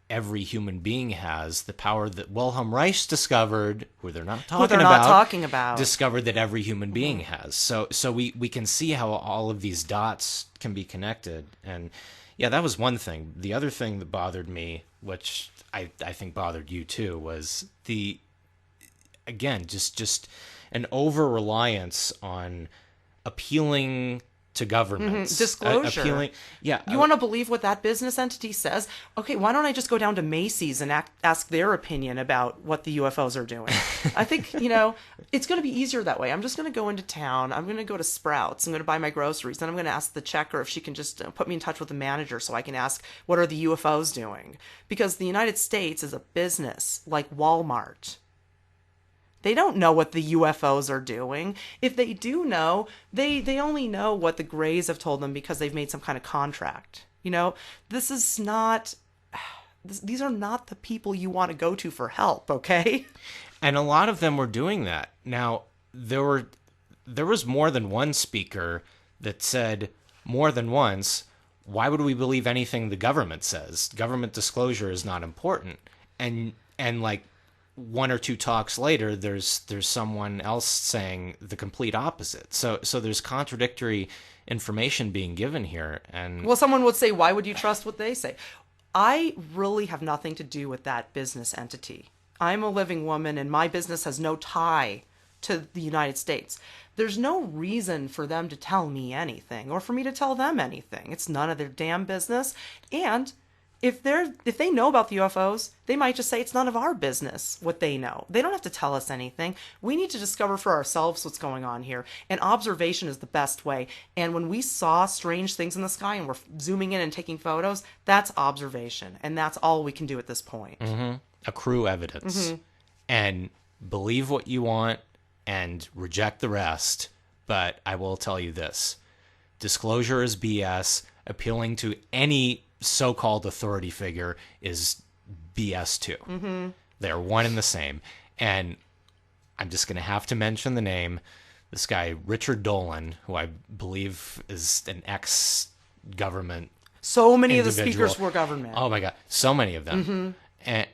every human being has, the power that Wilhelm Reich discovered, who they're not talking about, discovered that every human being has. So we can see how all of these dots can be connected. And yeah, that was one thing. The other thing that bothered me, which I think bothered you too, was just an over-reliance on appealing to governments. Disclosure. You want to believe what that business entity says? Okay, why don't I just go down to Macy's and ask their opinion about what the UFOs are doing? I think, it's going to be easier that way. I'm just going to go into town. I'm going to go to Sprouts. I'm going to buy my groceries. Then I'm going to ask the checker if she can just put me in touch with the manager so I can ask, what are the UFOs doing? Because the United States is a business like Walmart. They don't know what the UFOs are doing. If they do know, they only know what the Greys have told them because they've made some kind of contract. This is not... These are not the people you want to go to for help, okay? And a lot of them were doing that. Now, there was more than one speaker that said more than once, why would we believe anything the government says? Government disclosure is not important. And like... one or two talks later, there's someone else saying the complete opposite. So there's contradictory information being given here. And well, someone would say, why would you trust what they say? I really have nothing to do with that business entity. I'm a living woman, and my business has no tie to the United States. There's no reason for them to tell me anything or for me to tell them anything. It's none of their damn business. And if they know about the UFOs, they might just say it's none of our business what they know. They don't have to tell us anything. We need to discover for ourselves what's going on here. And observation is the best way. And when we saw strange things in the sky and we're zooming in and taking photos, that's observation. And that's all we can do at this point. Accrue evidence. And believe what you want and reject the rest. But I will tell you this. Disclosure is BS. Appealing to any so-called authority figure is BS too. They're one and the same. And I'm just going to have to mention the name. This guy, Richard Dolan, who I believe is an ex-government So many of the individual. speakers were government. Oh my God. So many of them. And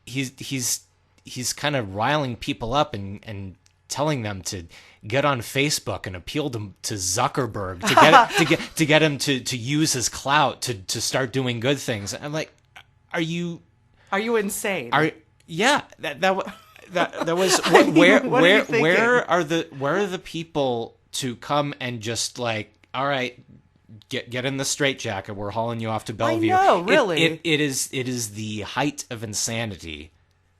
he's kind of riling people up and telling them to get on Facebook and appeal to Zuckerberg to get him to use his clout to start doing good things. I'm like, are you insane? that was where are the people to come and just like, all right, get in the straitjacket, we're hauling you off to Bellevue. I know, really. It is the height of insanity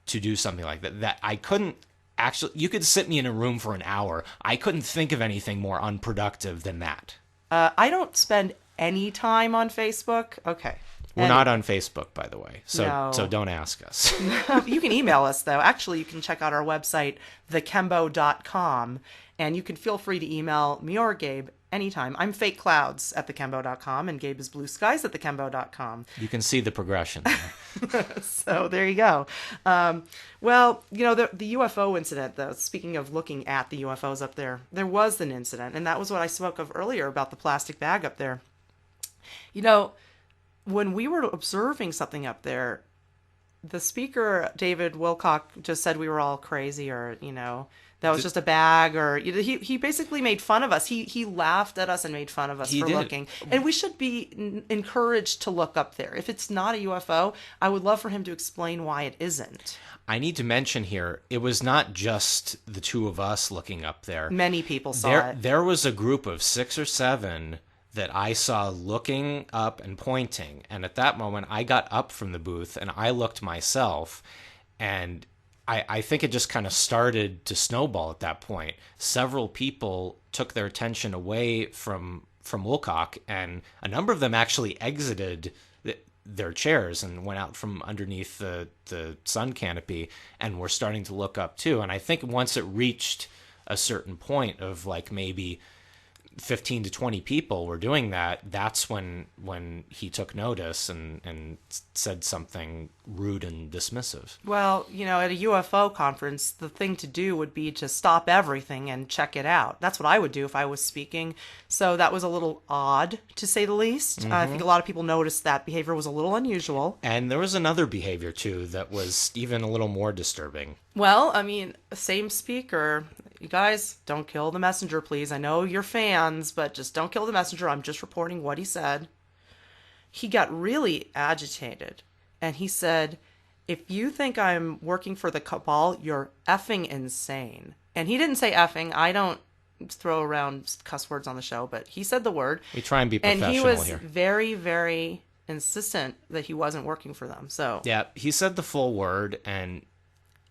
to do something like that. That I couldn't actually. You could sit me in a room for an hour. I couldn't think of anything more unproductive than that. I don't spend any time on Facebook. Okay. We're not on Facebook, by the way, so No. so don't ask us. You can email us, though. Actually, you can check out our website, thekembo.com, and you can feel free to email me or Gabe anytime. I'm fakeclouds@thekembo.com, and Gabe is blueskies@thekembo.com. You can see the progression there. So there you go. Well, the UFO incident, though, speaking of looking at the UFOs up there was an incident, and that was what I spoke of earlier about the plastic bag up there. When we were observing something up there, the speaker, David Wilcock, just said we were all crazy, or, that was just a bag, or he basically made fun of us. He laughed at us and made fun of us for looking. And we should be encouraged to look up there. If it's not a UFO, I would love for him to explain why it isn't. I need to mention here, it was not just the two of us looking up there. Many people saw it. There was a group of 6 or 7 that I saw looking up and pointing. And at that moment, I got up from the booth and I looked myself. And I think it just kind of started to snowball at that point. Several people took their attention away from Wilcock, and a number of them actually exited their chairs and went out from underneath the sun canopy and were starting to look up too. And I think once it reached a certain point of like maybe 15 to 20 people were doing that, that's when he took notice and said something rude and dismissive. Well, at a UFO conference, the thing to do would be to stop everything and check it out. That's what I would do if I was speaking. So that was a little odd, to say the least. Mm-hmm. I think a lot of people noticed that behavior was a little unusual. And there was another behavior, too, that was even a little more disturbing. Well, same speaker. You guys, don't kill the messenger, please. I know you're fans, but just don't kill the messenger. I'm just reporting what he said. He got really agitated, and he said, if you think I'm working for the cabal, you're effing insane. And he didn't say effing. I don't throw around cuss words on the show, but he said the word. We try and be professional here. And he was very, very insistent that he wasn't working for them. So yeah, he said the full word, and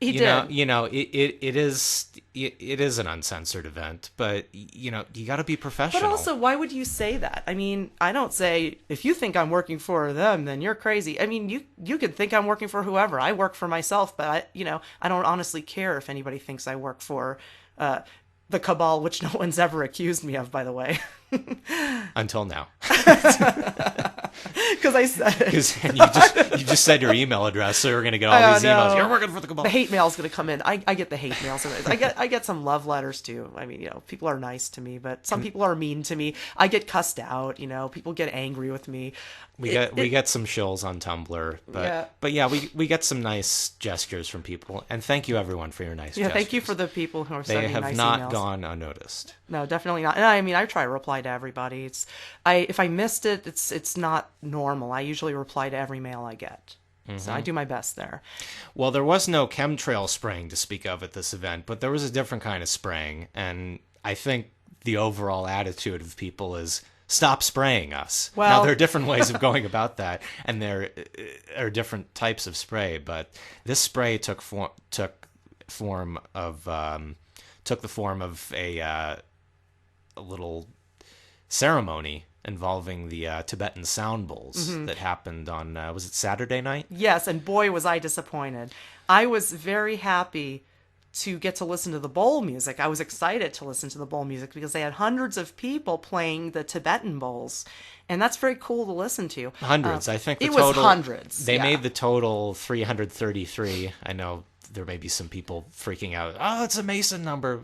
he did. It is an uncensored event, but you got to be professional. But also, why would you say that? I don't say, if you think I'm working for them, then you're crazy. You could think I'm working for whoever. I work for myself, but I don't honestly care if anybody thinks I work for the cabal, which no one's ever accused me of, by the way. Until now. Because I said it. Because you just said your email address, so you're going to get all these emails. You're working for the cabal. The hate mail's going to come in. I get the hate mails. I get some love letters too. People are nice to me, but some people are mean to me. I get cussed out. People get angry with me. We get some shills on Tumblr, but we get some nice gestures from people, and thank you everyone for your nice gestures. Thank you for the people who are sending nice emails. They have not gone unnoticed. No, definitely not. And I try to reply to everybody. If I missed it, it's not normal. I usually reply to every mail I get. Mm-hmm. So I do my best there. Well, there was no chemtrail spraying to speak of at this event, but there was a different kind of spraying, and I think the overall attitude of people is, stop spraying us. Well, now, there are different ways of going about that, and there are different types of spray, but this spray took the form of a little ceremony involving the Tibetan sound bowls that happened on, was it Saturday night? Yes, and boy, was I disappointed. I was very happy to get to listen to the bowl music. I was excited to listen to the bowl music because they had hundreds of people playing the Tibetan bowls, and that's very cool to listen to. Hundreds. I think the it total was hundreds. They made the total 333. I know there may be some people freaking out. Oh, it's a Mason number.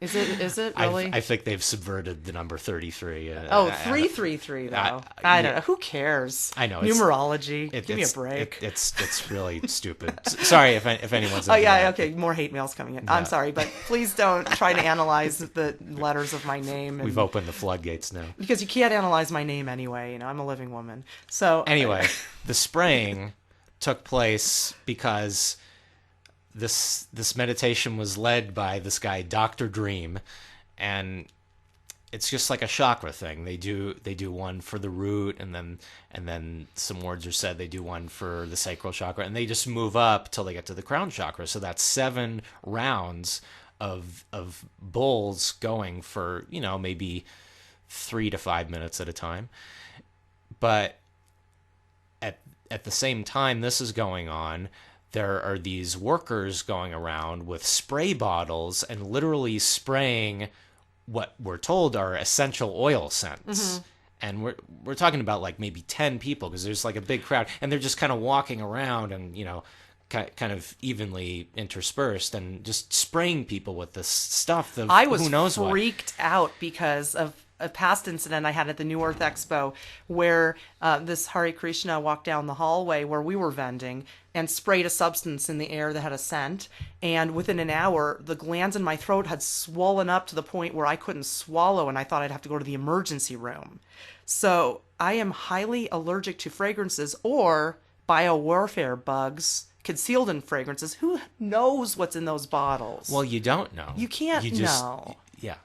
Is it really? I think they've subverted the number 33. 333 though. I don't know. Who cares? I know. Numerology. Give me a break. It's really stupid. Sorry if anyone's. Oh yeah, okay. More hate mails coming in. Yeah. I'm sorry, but please don't try to analyze the letters of my name. We've opened the floodgates now. Because you can't analyze my name anyway. I'm a living woman. So anyway, the spraying took place because this meditation was led by this guy, Dr. Dream, and it's just like a chakra thing. They do one for the root, and then some words are said. They do one for the sacral chakra, and they just move up till they get to the crown chakra. So that's 7 rounds of bowls going for, maybe 3 to 5 minutes at a time. But at the same time this is going on, there are these workers going around with spray bottles and literally spraying what we're told are essential oil scents. And we're talking about like maybe 10 people, because there's like a big crowd, and they're just kind of walking around and, kind of evenly interspersed and just spraying people with this stuff. I was who knows freaked out because of a past incident I had at the New Earth Expo, where this Hare Krishna walked down the hallway where we were vending and sprayed a substance in the air that had a scent. And within an hour, the glands in my throat had swollen up to the point where I couldn't swallow, and I thought I'd have to go to the emergency room. So I am highly allergic to fragrances or biowarfare bugs concealed in fragrances. Who knows what's in those bottles? Well, you don't know. You can't know. Yeah.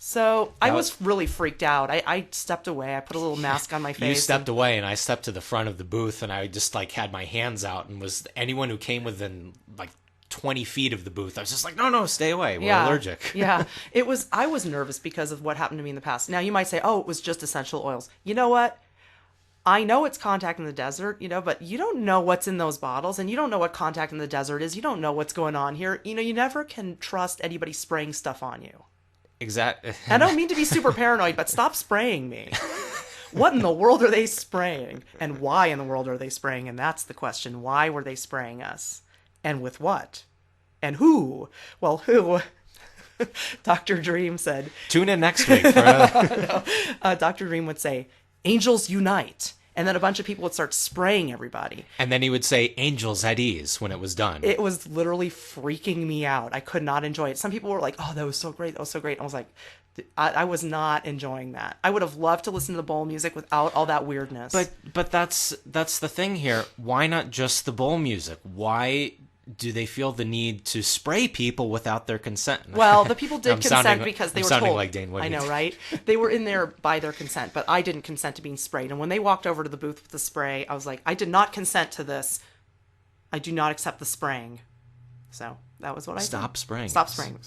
So I was really freaked out. I stepped away. I put a little mask on my face. You stepped away, and I stepped to the front of the booth, and I just like had my hands out, and was anyone who came within like 20 feet of the booth, I was just like, no, stay away. We're allergic. Yeah. I was nervous because of what happened to me in the past. Now you might say, oh, it was just essential oils. You know what? I know it's contact in the desert, but you don't know what's in those bottles, and you don't know what contact in the desert is. You don't know what's going on here. You never can trust anybody spraying stuff on you. Exactly. I don't mean to be super paranoid, but stop spraying me. What in the world are they spraying? And why in the world are they spraying? And that's the question. Why were they spraying us? And with what? And who? Well, who? Dr. Dream said. Tune in next week. For Dr. Dream would say, angels unite. And then a bunch of people would start spraying everybody. And then he would say, angels at ease, when it was done. It was literally freaking me out. I could not enjoy it. Some people were like, oh, that was so great. That was so great. I was like, I was not enjoying that. I would have loved to listen to the bowl music without all that weirdness. But that's the thing here. Why not just the bowl music? Why do they feel the need to spray people without their consent? Well, the people did consent because they were told. Like Dane Woody. I know, right? They were in there by their consent, but I didn't consent to being sprayed. And when they walked over to the booth with the spray, I was like, I did not consent to this. I do not accept the spraying. So that was what I did. Stop spraying. Stop spraying.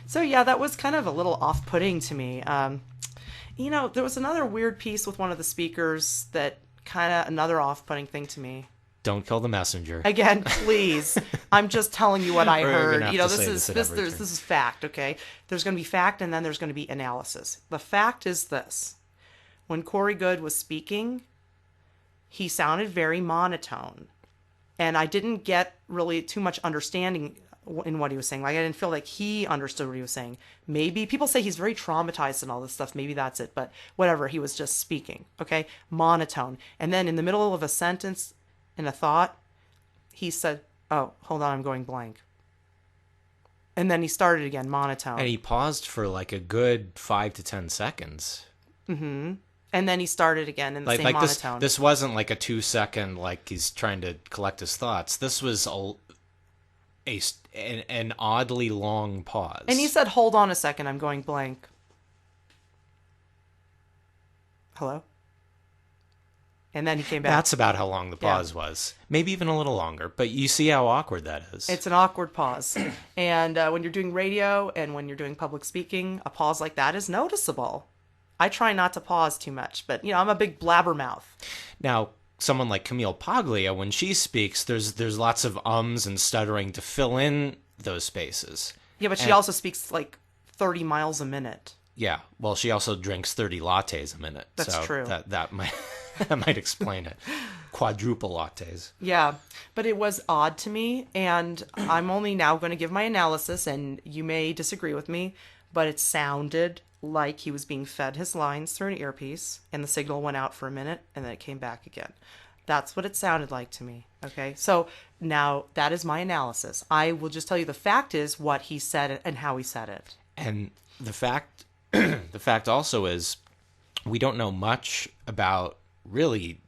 So yeah, that was kind of a little off-putting to me. There was another weird piece with one of the speakers that kind of another off-putting thing to me. Don't kill the messenger. Again, please. I'm just telling you what I heard. This is fact, okay? There's going to be fact, and then there's going to be analysis. The fact is this. When Corey Good was speaking, he sounded very monotone. And I didn't get really too much understanding in what he was saying. Like, I didn't feel like he understood what he was saying. Maybe people say he's very traumatized and all this stuff. Maybe that's it. But whatever, he was just speaking, okay? Monotone. And then in the middle of a sentence, in a thought, he said, oh, hold on, I'm going blank. And then he started again, monotone. And he paused for like a good 5 to 10 seconds. Mm-hmm. And then he started again in the same monotone. This wasn't like a 2-second, like he's trying to collect his thoughts. This was an oddly long pause. And he said, hold on a second, I'm going blank. Hello? And then he came back. That's about how long the pause was. Maybe even a little longer. But you see how awkward that is. It's an awkward pause. And when you're doing radio and when you're doing public speaking, a pause like that is noticeable. I try not to pause too much, but, I'm a big blabbermouth. Now, someone like Camille Paglia, when she speaks, there's lots of ums and stuttering to fill in those spaces. Yeah, but she also speaks like 30 miles a minute. Yeah, well, she also drinks 30 lattes a minute. That's true. That might... That might explain it. Quadruple lattes. Yeah, but it was odd to me, and I'm only now going to give my analysis, and you may disagree with me, but it sounded like he was being fed his lines through an earpiece, and the signal went out for a minute, and then it came back again. That's what it sounded like to me, okay? So now that is my analysis. I will just tell you the fact is what he said and how he said it. And the fact also is we don't know much about really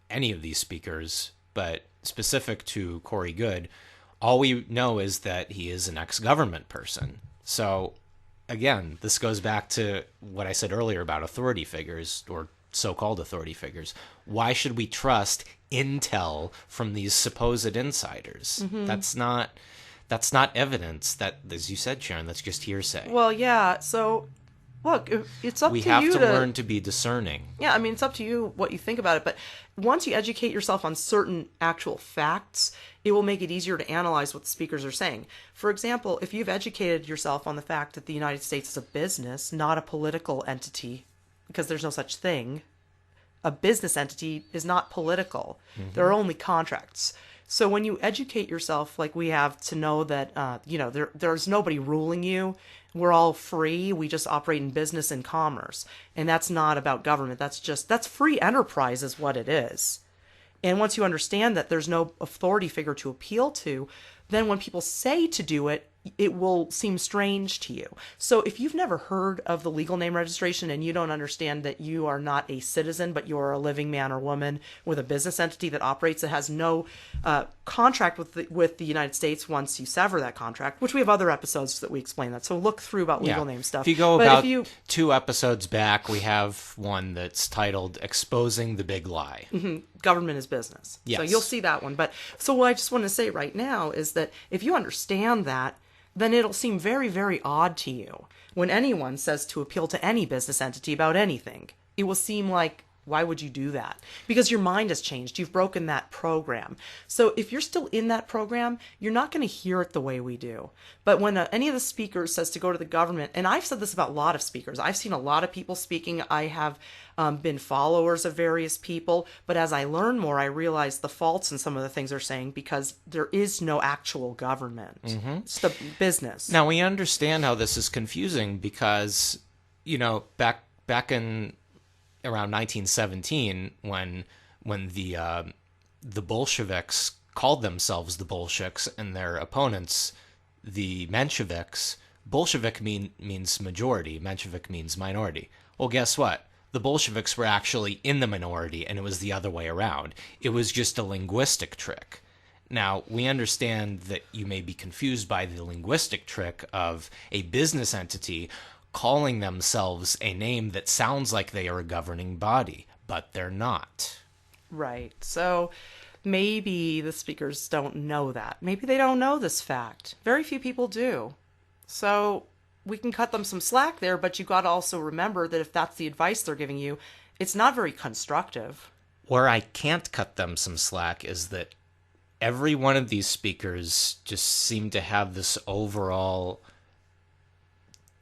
any of these speakers, but specific to Corey Good, All we know is that he is an ex-government person. So, again, this goes back to what I said earlier about authority figures, or so-called authority figures. Why should we trust intel from these supposed insiders? That's not evidence. That, as you said, Sharon, that's just hearsay. Well, yeah. So, look, it's up We to have you to learn to be discerning. Yeah, I mean, it's up to you what you think about it. But once you educate yourself on certain actual facts, it will make it easier to analyze what the speakers are saying. For example, if you've educated yourself on the fact that the United States is a business, not a political entity, because there's no such thing. A business entity is not political. There are only contracts. So when you educate yourself, like we have, to know that, there's nobody ruling you. We're all free. We just operate in business and commerce. And that's not about government. That's free enterprise is what it is. And once you understand that there's no authority figure to appeal to, then when people say to do it, it will seem strange to you. So if you've never heard of the legal name registration and you don't understand that you are not a citizen, but you're a living man or woman with a business entity that operates, that has no contract with the United States once you sever that contract, which we have other episodes that we explain that. So look through about legal name stuff. If you go about 2 episodes back, we have one that's titled Exposing the Big Lie. Government is business. Yes. So you'll see that one. But so what I just want to say right now is that if you understand that, then it'll seem very, very odd to you when anyone says to appeal to any business entity about anything. It will seem like, why would you do that? Because your mind has changed. You've broken that program. So if you're still in that program, you're not going to hear it the way we do. But when any of the speakers says to go to the government, and I've said this about a lot of speakers, I've seen a lot of people speaking. I have been followers of various people. But as I learn more, I realize the faults in some of the things they're saying, because there is no actual government. It's the business. Now, we understand how this is confusing because, back in around 1917, when the Bolsheviks called themselves the Bolsheviks and their opponents the Mensheviks, Bolshevik means majority, Menshevik means minority. Well, guess what? The Bolsheviks were actually in the minority, and it was the other way around. It was just a linguistic trick. Now, we understand that you may be confused by the linguistic trick of a business entity calling themselves a name that sounds like they are a governing body, but they're not. Right. So maybe the speakers don't know that. Maybe they don't know this fact. Very few people do. So we can cut them some slack there, but you got to also remember that if that's the advice they're giving you, it's not very constructive. Where I can't cut them some slack is that every one of these speakers just seem to have this overall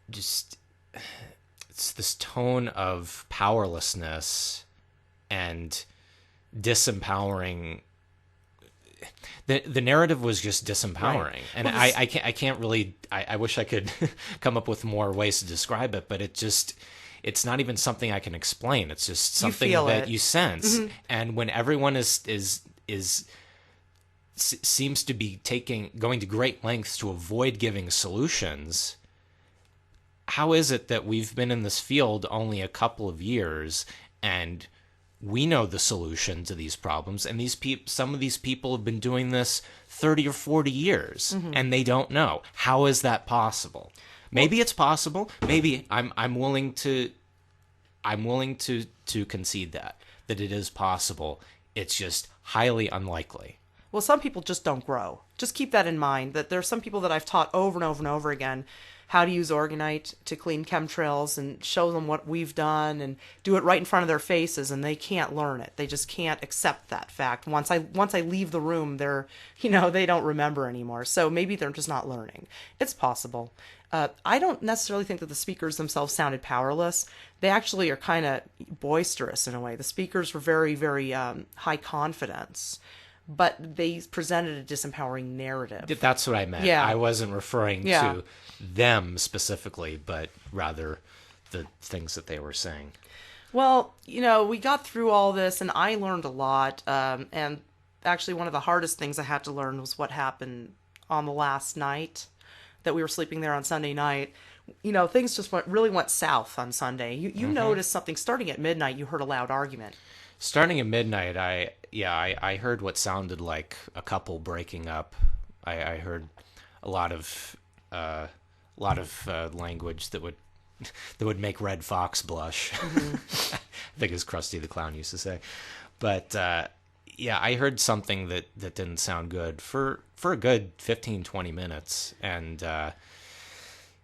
it's this tone of powerlessness and disempowering. The narrative was just disempowering, right. And well, I can't really. I wish I could come up with more ways to describe it, but it's not even something I can explain. It's just something that you sense, and when everyone seems to be going to great lengths to avoid giving solutions. How is it that we've been in this field only a couple of years and we know the solution to these problems, and some of these people have been doing this 30 or 40 years and they don't know? How is that possible? Maybe it's possible. Maybe I'm willing to concede that it is possible. It's just highly unlikely. Well, some people just don't grow. Just keep that in mind, that there are some people that I've taught over and over and over again how to use orgonite to clean chemtrails and show them what we've done and do it right in front of their faces, and they can't learn it. They just can't accept that fact. Once I leave the room, they don't remember anymore. So maybe they're just not learning. It's possible. I don't necessarily think that the speakers themselves sounded powerless. They actually are kind of boisterous in a way. The speakers were very, very high confidence, but they presented a disempowering narrative. That's what I meant. Yeah. I wasn't referring to them specifically, but rather the things that they were saying. Well, we got through all this, and I learned a lot. And actually, one of the hardest things I had to learn was what happened on the last night that we were sleeping there on Sunday night. Things just really went south on Sunday. You noticed something starting at midnight. You heard a loud argument. Starting at midnight, I heard what sounded like a couple breaking up. I heard a lot of language that would make Red Fox blush. I think as Krusty the Clown used to say. But yeah, I heard something that didn't sound good for a good 15, 20 minutes. And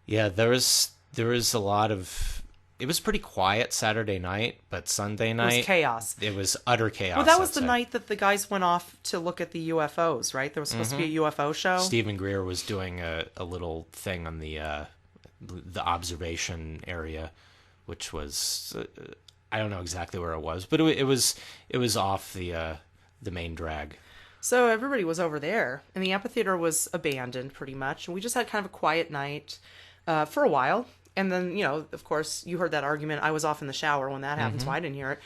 yeah, there was a lot of... It was pretty quiet Saturday night, but Sunday night... It was chaos. It was utter chaos. Well, that was the outside. night that the guys went off to look at the UFOs, right? There was supposed to be a UFO show. Stephen Greer was doing a little thing on the observation area, which was... I don't know exactly where it was, but it was off the main drag. So everybody was over there, and the amphitheater was abandoned pretty much, and we just had kind of a quiet night for a while. And then, of course, you heard that argument. I was off in the shower when that happened, so I didn't hear it.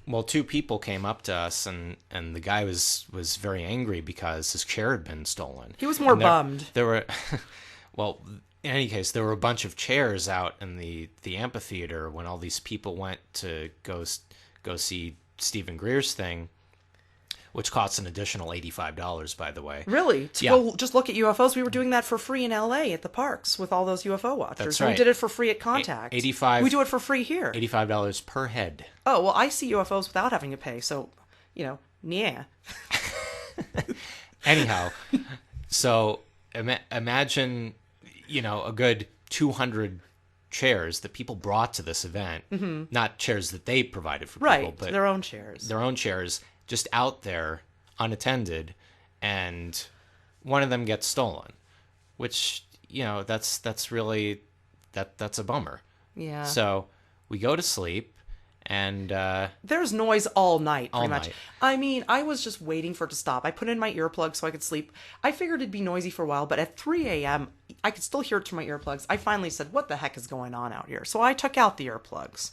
Well, two people came up to us, and the guy was very angry because his chair had been stolen. He was more bummed. There were, well, in any case, there were a bunch of chairs out in the amphitheater when all these people went to go see Stephen Greer's thing, which costs an additional $85, by the way. Really? To go just look at UFOs? We were doing that for free in LA at the parks with all those UFO watchers. That's right. We did it for free at Contact. We do it for free here. $85 per head. Oh, well, I see UFOs without having to pay, so, yeah. Anyhow, so imagine, a good 200 chairs that people brought to this event. Mm-hmm. Not chairs that they provided for people, but their own chairs. Their own chairs just out there unattended, and one of them gets stolen, which, that's really that's a bummer. Yeah. So we go to sleep, and there's noise all night, pretty much. Night. I mean, I was just waiting for it to stop. I put in my earplugs so I could sleep. I figured it'd be noisy for a while, but at 3 a.m., I could still hear it through my earplugs. I finally said, what the heck is going on out here? So I took out the earplugs.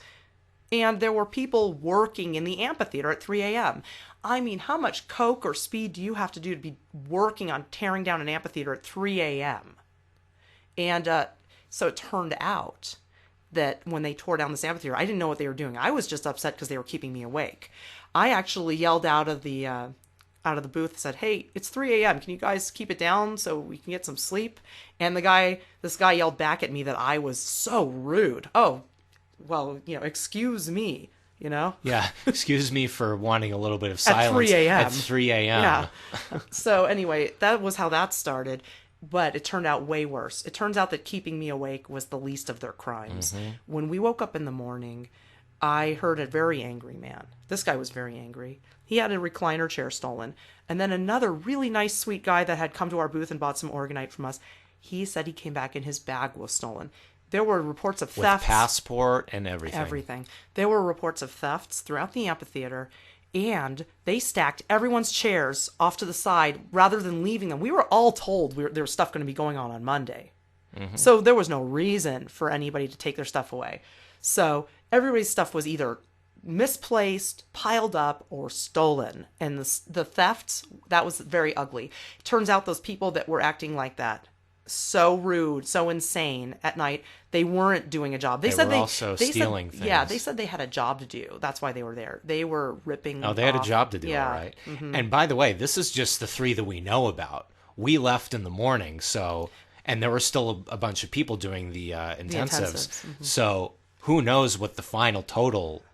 And there were people working in the amphitheater at 3 a.m. I mean, how much coke or speed do you have to do to be working on tearing down an amphitheater at 3 a.m.? And so it turned out that when they tore down this amphitheater, I didn't know what they were doing. I was just upset because they were keeping me awake. I actually yelled out of the booth and said, "Hey, it's 3 a.m. Can you guys keep it down so we can get some sleep?" And this guy yelled back at me that I was so rude. Oh, well, excuse me, Yeah, excuse me for wanting a little bit of silence. At 3 a.m. At 3 a.m. Yeah. So anyway, that was how that started. But it turned out way worse. It turns out that keeping me awake was the least of their crimes. Mm-hmm. When we woke up in the morning, I heard a very angry man. This guy was very angry. He had a recliner chair stolen. And then another really nice, sweet guy that had come to our booth and bought some orgonite from us, he said he came back and his bag was stolen. There were reports of thefts. With passport and everything. Everything. There were reports of thefts throughout the amphitheater, and they stacked everyone's chairs off to the side rather than leaving them. We were all told there was stuff going to be going on Monday. Mm-hmm. So there was no reason for anybody to take their stuff away. So everybody's stuff was either misplaced, piled up, or stolen. And the thefts, that was very ugly. It turns out those people that were acting like that, so rude, so insane at night, they weren't doing a job. They said were also stealing things. Yeah, they said they had a job to do. That's why they were there. They were ripping Oh, they had a job to do, yeah. All right. Mm-hmm. And by the way, this is just the 3 that we know about. We left in the morning, and there were still a bunch of people doing the intensives. Mm-hmm. So who knows what the final total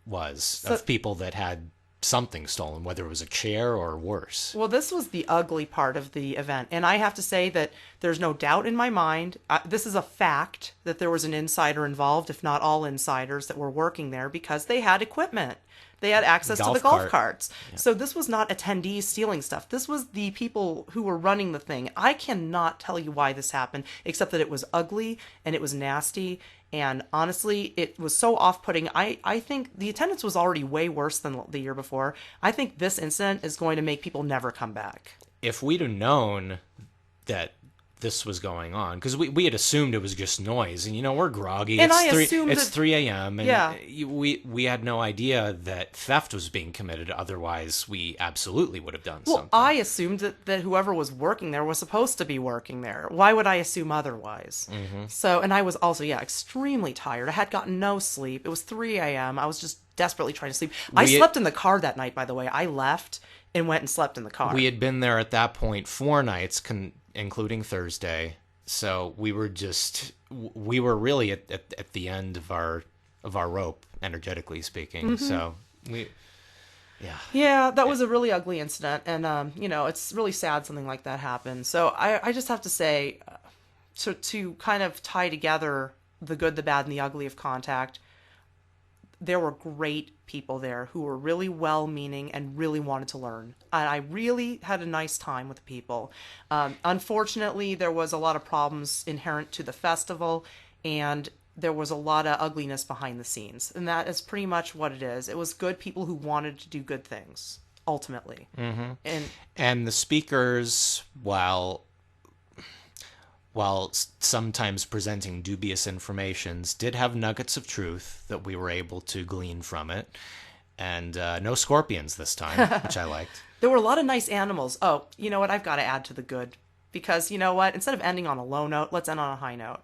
was of people that had something stolen, whether it was a chair or worse. Well, this was the ugly part of the event, and I have to say that there's no doubt in my mind, this is a fact, that there was an insider involved, if not all insiders that were working there, because they had equipment. They had access to the golf carts. Yeah. So this was not attendees stealing stuff. This was the people who were running the thing. I cannot tell you why this happened, except that it was ugly and it was nasty. And honestly, it was so off-putting. I think the attendance was already way worse than the year before. I think this incident is going to make people never come back. If we'd have known that this was going on, because we had assumed it was just noise, and we're groggy. And it's I assumed it's that, 3 a.m. and yeah, we had no idea that theft was being committed. Otherwise, we absolutely would have done well, something. I assumed that whoever was working there was supposed to be working there. Why would I assume otherwise? So, and I was also, extremely tired. I had gotten no sleep. It was 3 a.m. I was just desperately trying to sleep. I slept in the car that night, by the way. I left and went and slept in the car. We had been there at that point 4 nights, including Thursday. So we were really at the end of our rope, energetically speaking. So yeah, that was a really ugly incident, and it's really sad something like that happened. So I just have to say, to kind of tie together the good, the bad, and the ugly of contact, there were great people there who were really well-meaning and really wanted to learn. And I really had a nice time with the people. Unfortunately, there was a lot of problems inherent to the festival, and there was a lot of ugliness behind the scenes. And that is pretty much what it is. It was good people who wanted to do good things, ultimately. And the speakers, while sometimes presenting dubious informations, did have nuggets of truth that we were able to glean from it. And no scorpions this time, which I liked. There were a lot of nice animals. Oh, you know what? I've got to add to the good. Because you know what? Instead of ending on a low note, let's end on a high note.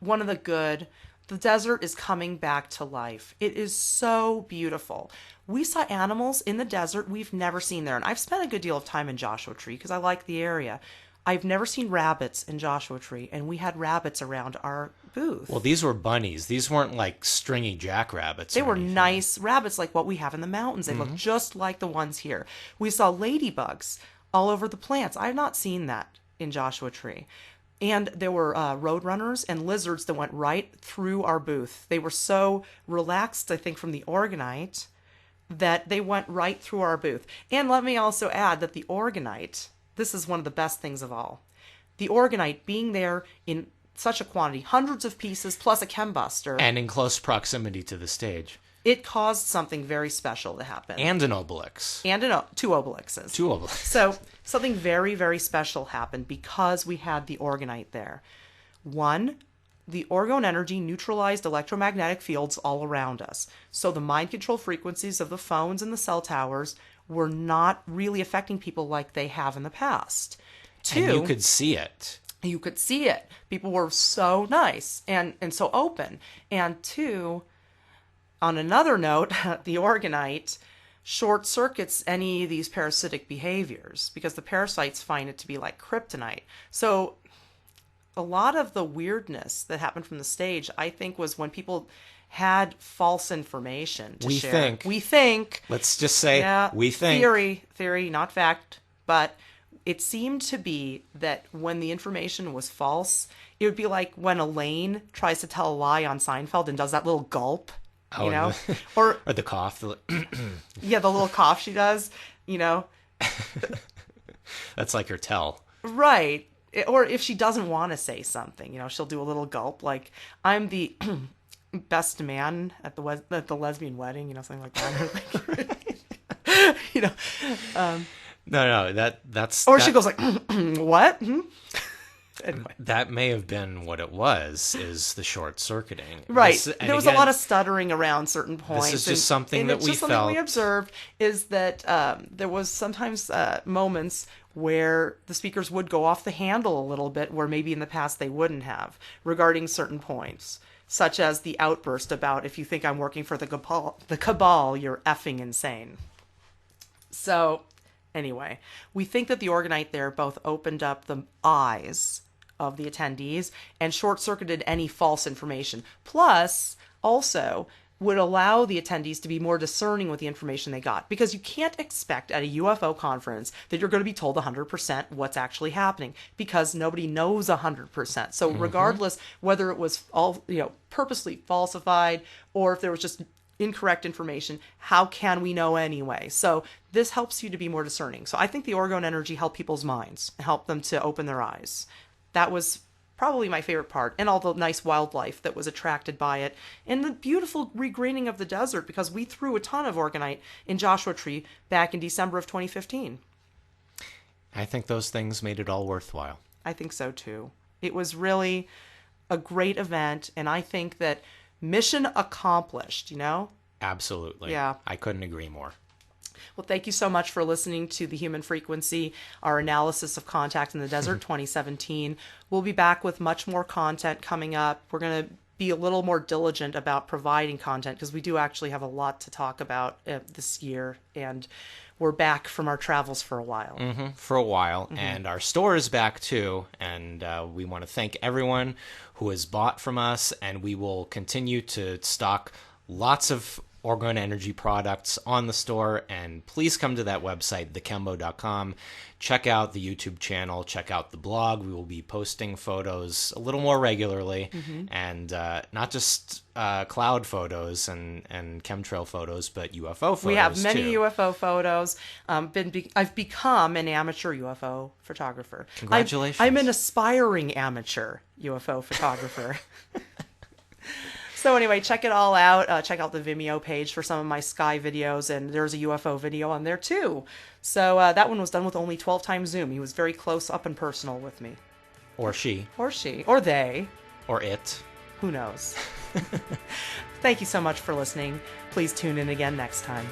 One of the good, the desert is coming back to life. It is so beautiful. We saw animals in the desert we've never seen there. And I've spent a good deal of time in Joshua Tree because I like the area. I've never seen rabbits in Joshua Tree, and we had rabbits around our booth. Well, these were bunnies. These weren't like stringy jackrabbits. They were nice rabbits like what we have in the mountains. They look just like the ones here. We saw ladybugs all over the plants. I have not seen that in Joshua Tree. And there were roadrunners and lizards that went right through our booth. They were so relaxed, I think, from the orgonite that they went right through our booth. And let me also add that the orgonite, this is one of the best things of all. The orgonite being there in such a quantity, hundreds of pieces plus a chembuster. And in close proximity to the stage. It caused something very special to happen. And an obelix. And two obelixes. Two obelixes. So something very, very special happened because we had the orgonite there. One, the orgone energy neutralized electromagnetic fields all around us. So the mind control frequencies of the phones and the cell towers were not really affecting people like they have in the past. Two, and you could see it. You could see it. People were so nice and so open. And two, on another note, the orgonite short circuits any of these parasitic behaviors because the parasites find it to be like kryptonite. So a lot of the weirdness that happened from the stage, I think, was when people had false information to share. We think. Let's just say we think. Theory, not fact. But it seemed to be that when the information was false, it would be like when Elaine tries to tell a lie on Seinfeld and does that little gulp, you know? Or the cough. Yeah, the little cough she does, you know? That's like her tell. Right. Or if she doesn't want to say something, you know, she'll do a little gulp, like, I'm the best man at the lesbian wedding, you know, something like that. You know. No, that's. Or she goes like, what? Anyway. That may have been what it was, is the short circuiting. Right. There was a lot of stuttering around certain points. This is just something that we felt. Something we observed is that there was sometimes moments where the speakers would go off the handle a little bit, where maybe in the past they wouldn't have, regarding certain points, such as the outburst about, if you think I'm working for the cabal, you're effing insane. So, anyway, we think that the orgonite there both opened up the eyes of the attendees and short-circuited any false information. Plus, also, would allow the attendees to be more discerning with the information they got. Because you can't expect at a UFO conference that you're going to be told 100% what's actually happening, because nobody knows 100%. So regardless whether it was all, purposely falsified or if there was just incorrect information, how can we know anyway? So this helps you to be more discerning. So I think the orgone energy helped people's minds, helped them to open their eyes. That was probably my favorite part, and all the nice wildlife that was attracted by it, and the beautiful regreening of the desert, because we threw a ton of orgonite in Joshua Tree back in December of 2015. I think those things made it all worthwhile. I think so too. It was really a great event, and I think that mission accomplished, you know? Absolutely. Yeah. I couldn't agree more. Well, thank you so much for listening to The Human Frequency, our analysis of contact in the desert 2017. We'll be back with much more content coming up. We're going to be a little more diligent about providing content because we do actually have a lot to talk about this year, and we're back from our travels for a while. For a while, and our store is back too, and we want to thank everyone who has bought from us, and we will continue to stock lots of Orgone Energy products on the store, and please come to that website, thekembo.com. Check out the YouTube channel, check out the blog. We will be posting photos a little more regularly, and not just cloud photos and chemtrail photos, but UFO photos We have many too. UFO photos. I've become an amateur UFO photographer. Congratulations. I'm an aspiring amateur UFO photographer. So anyway, check it all out. Check out the Vimeo page for some of my sky videos, and there's a UFO video on there too. So that one was done with only 12 times zoom. He was very close up and personal with me. Or she. Or she. Or they. Or it. Who knows? Thank you so much for listening. Please tune in again next time.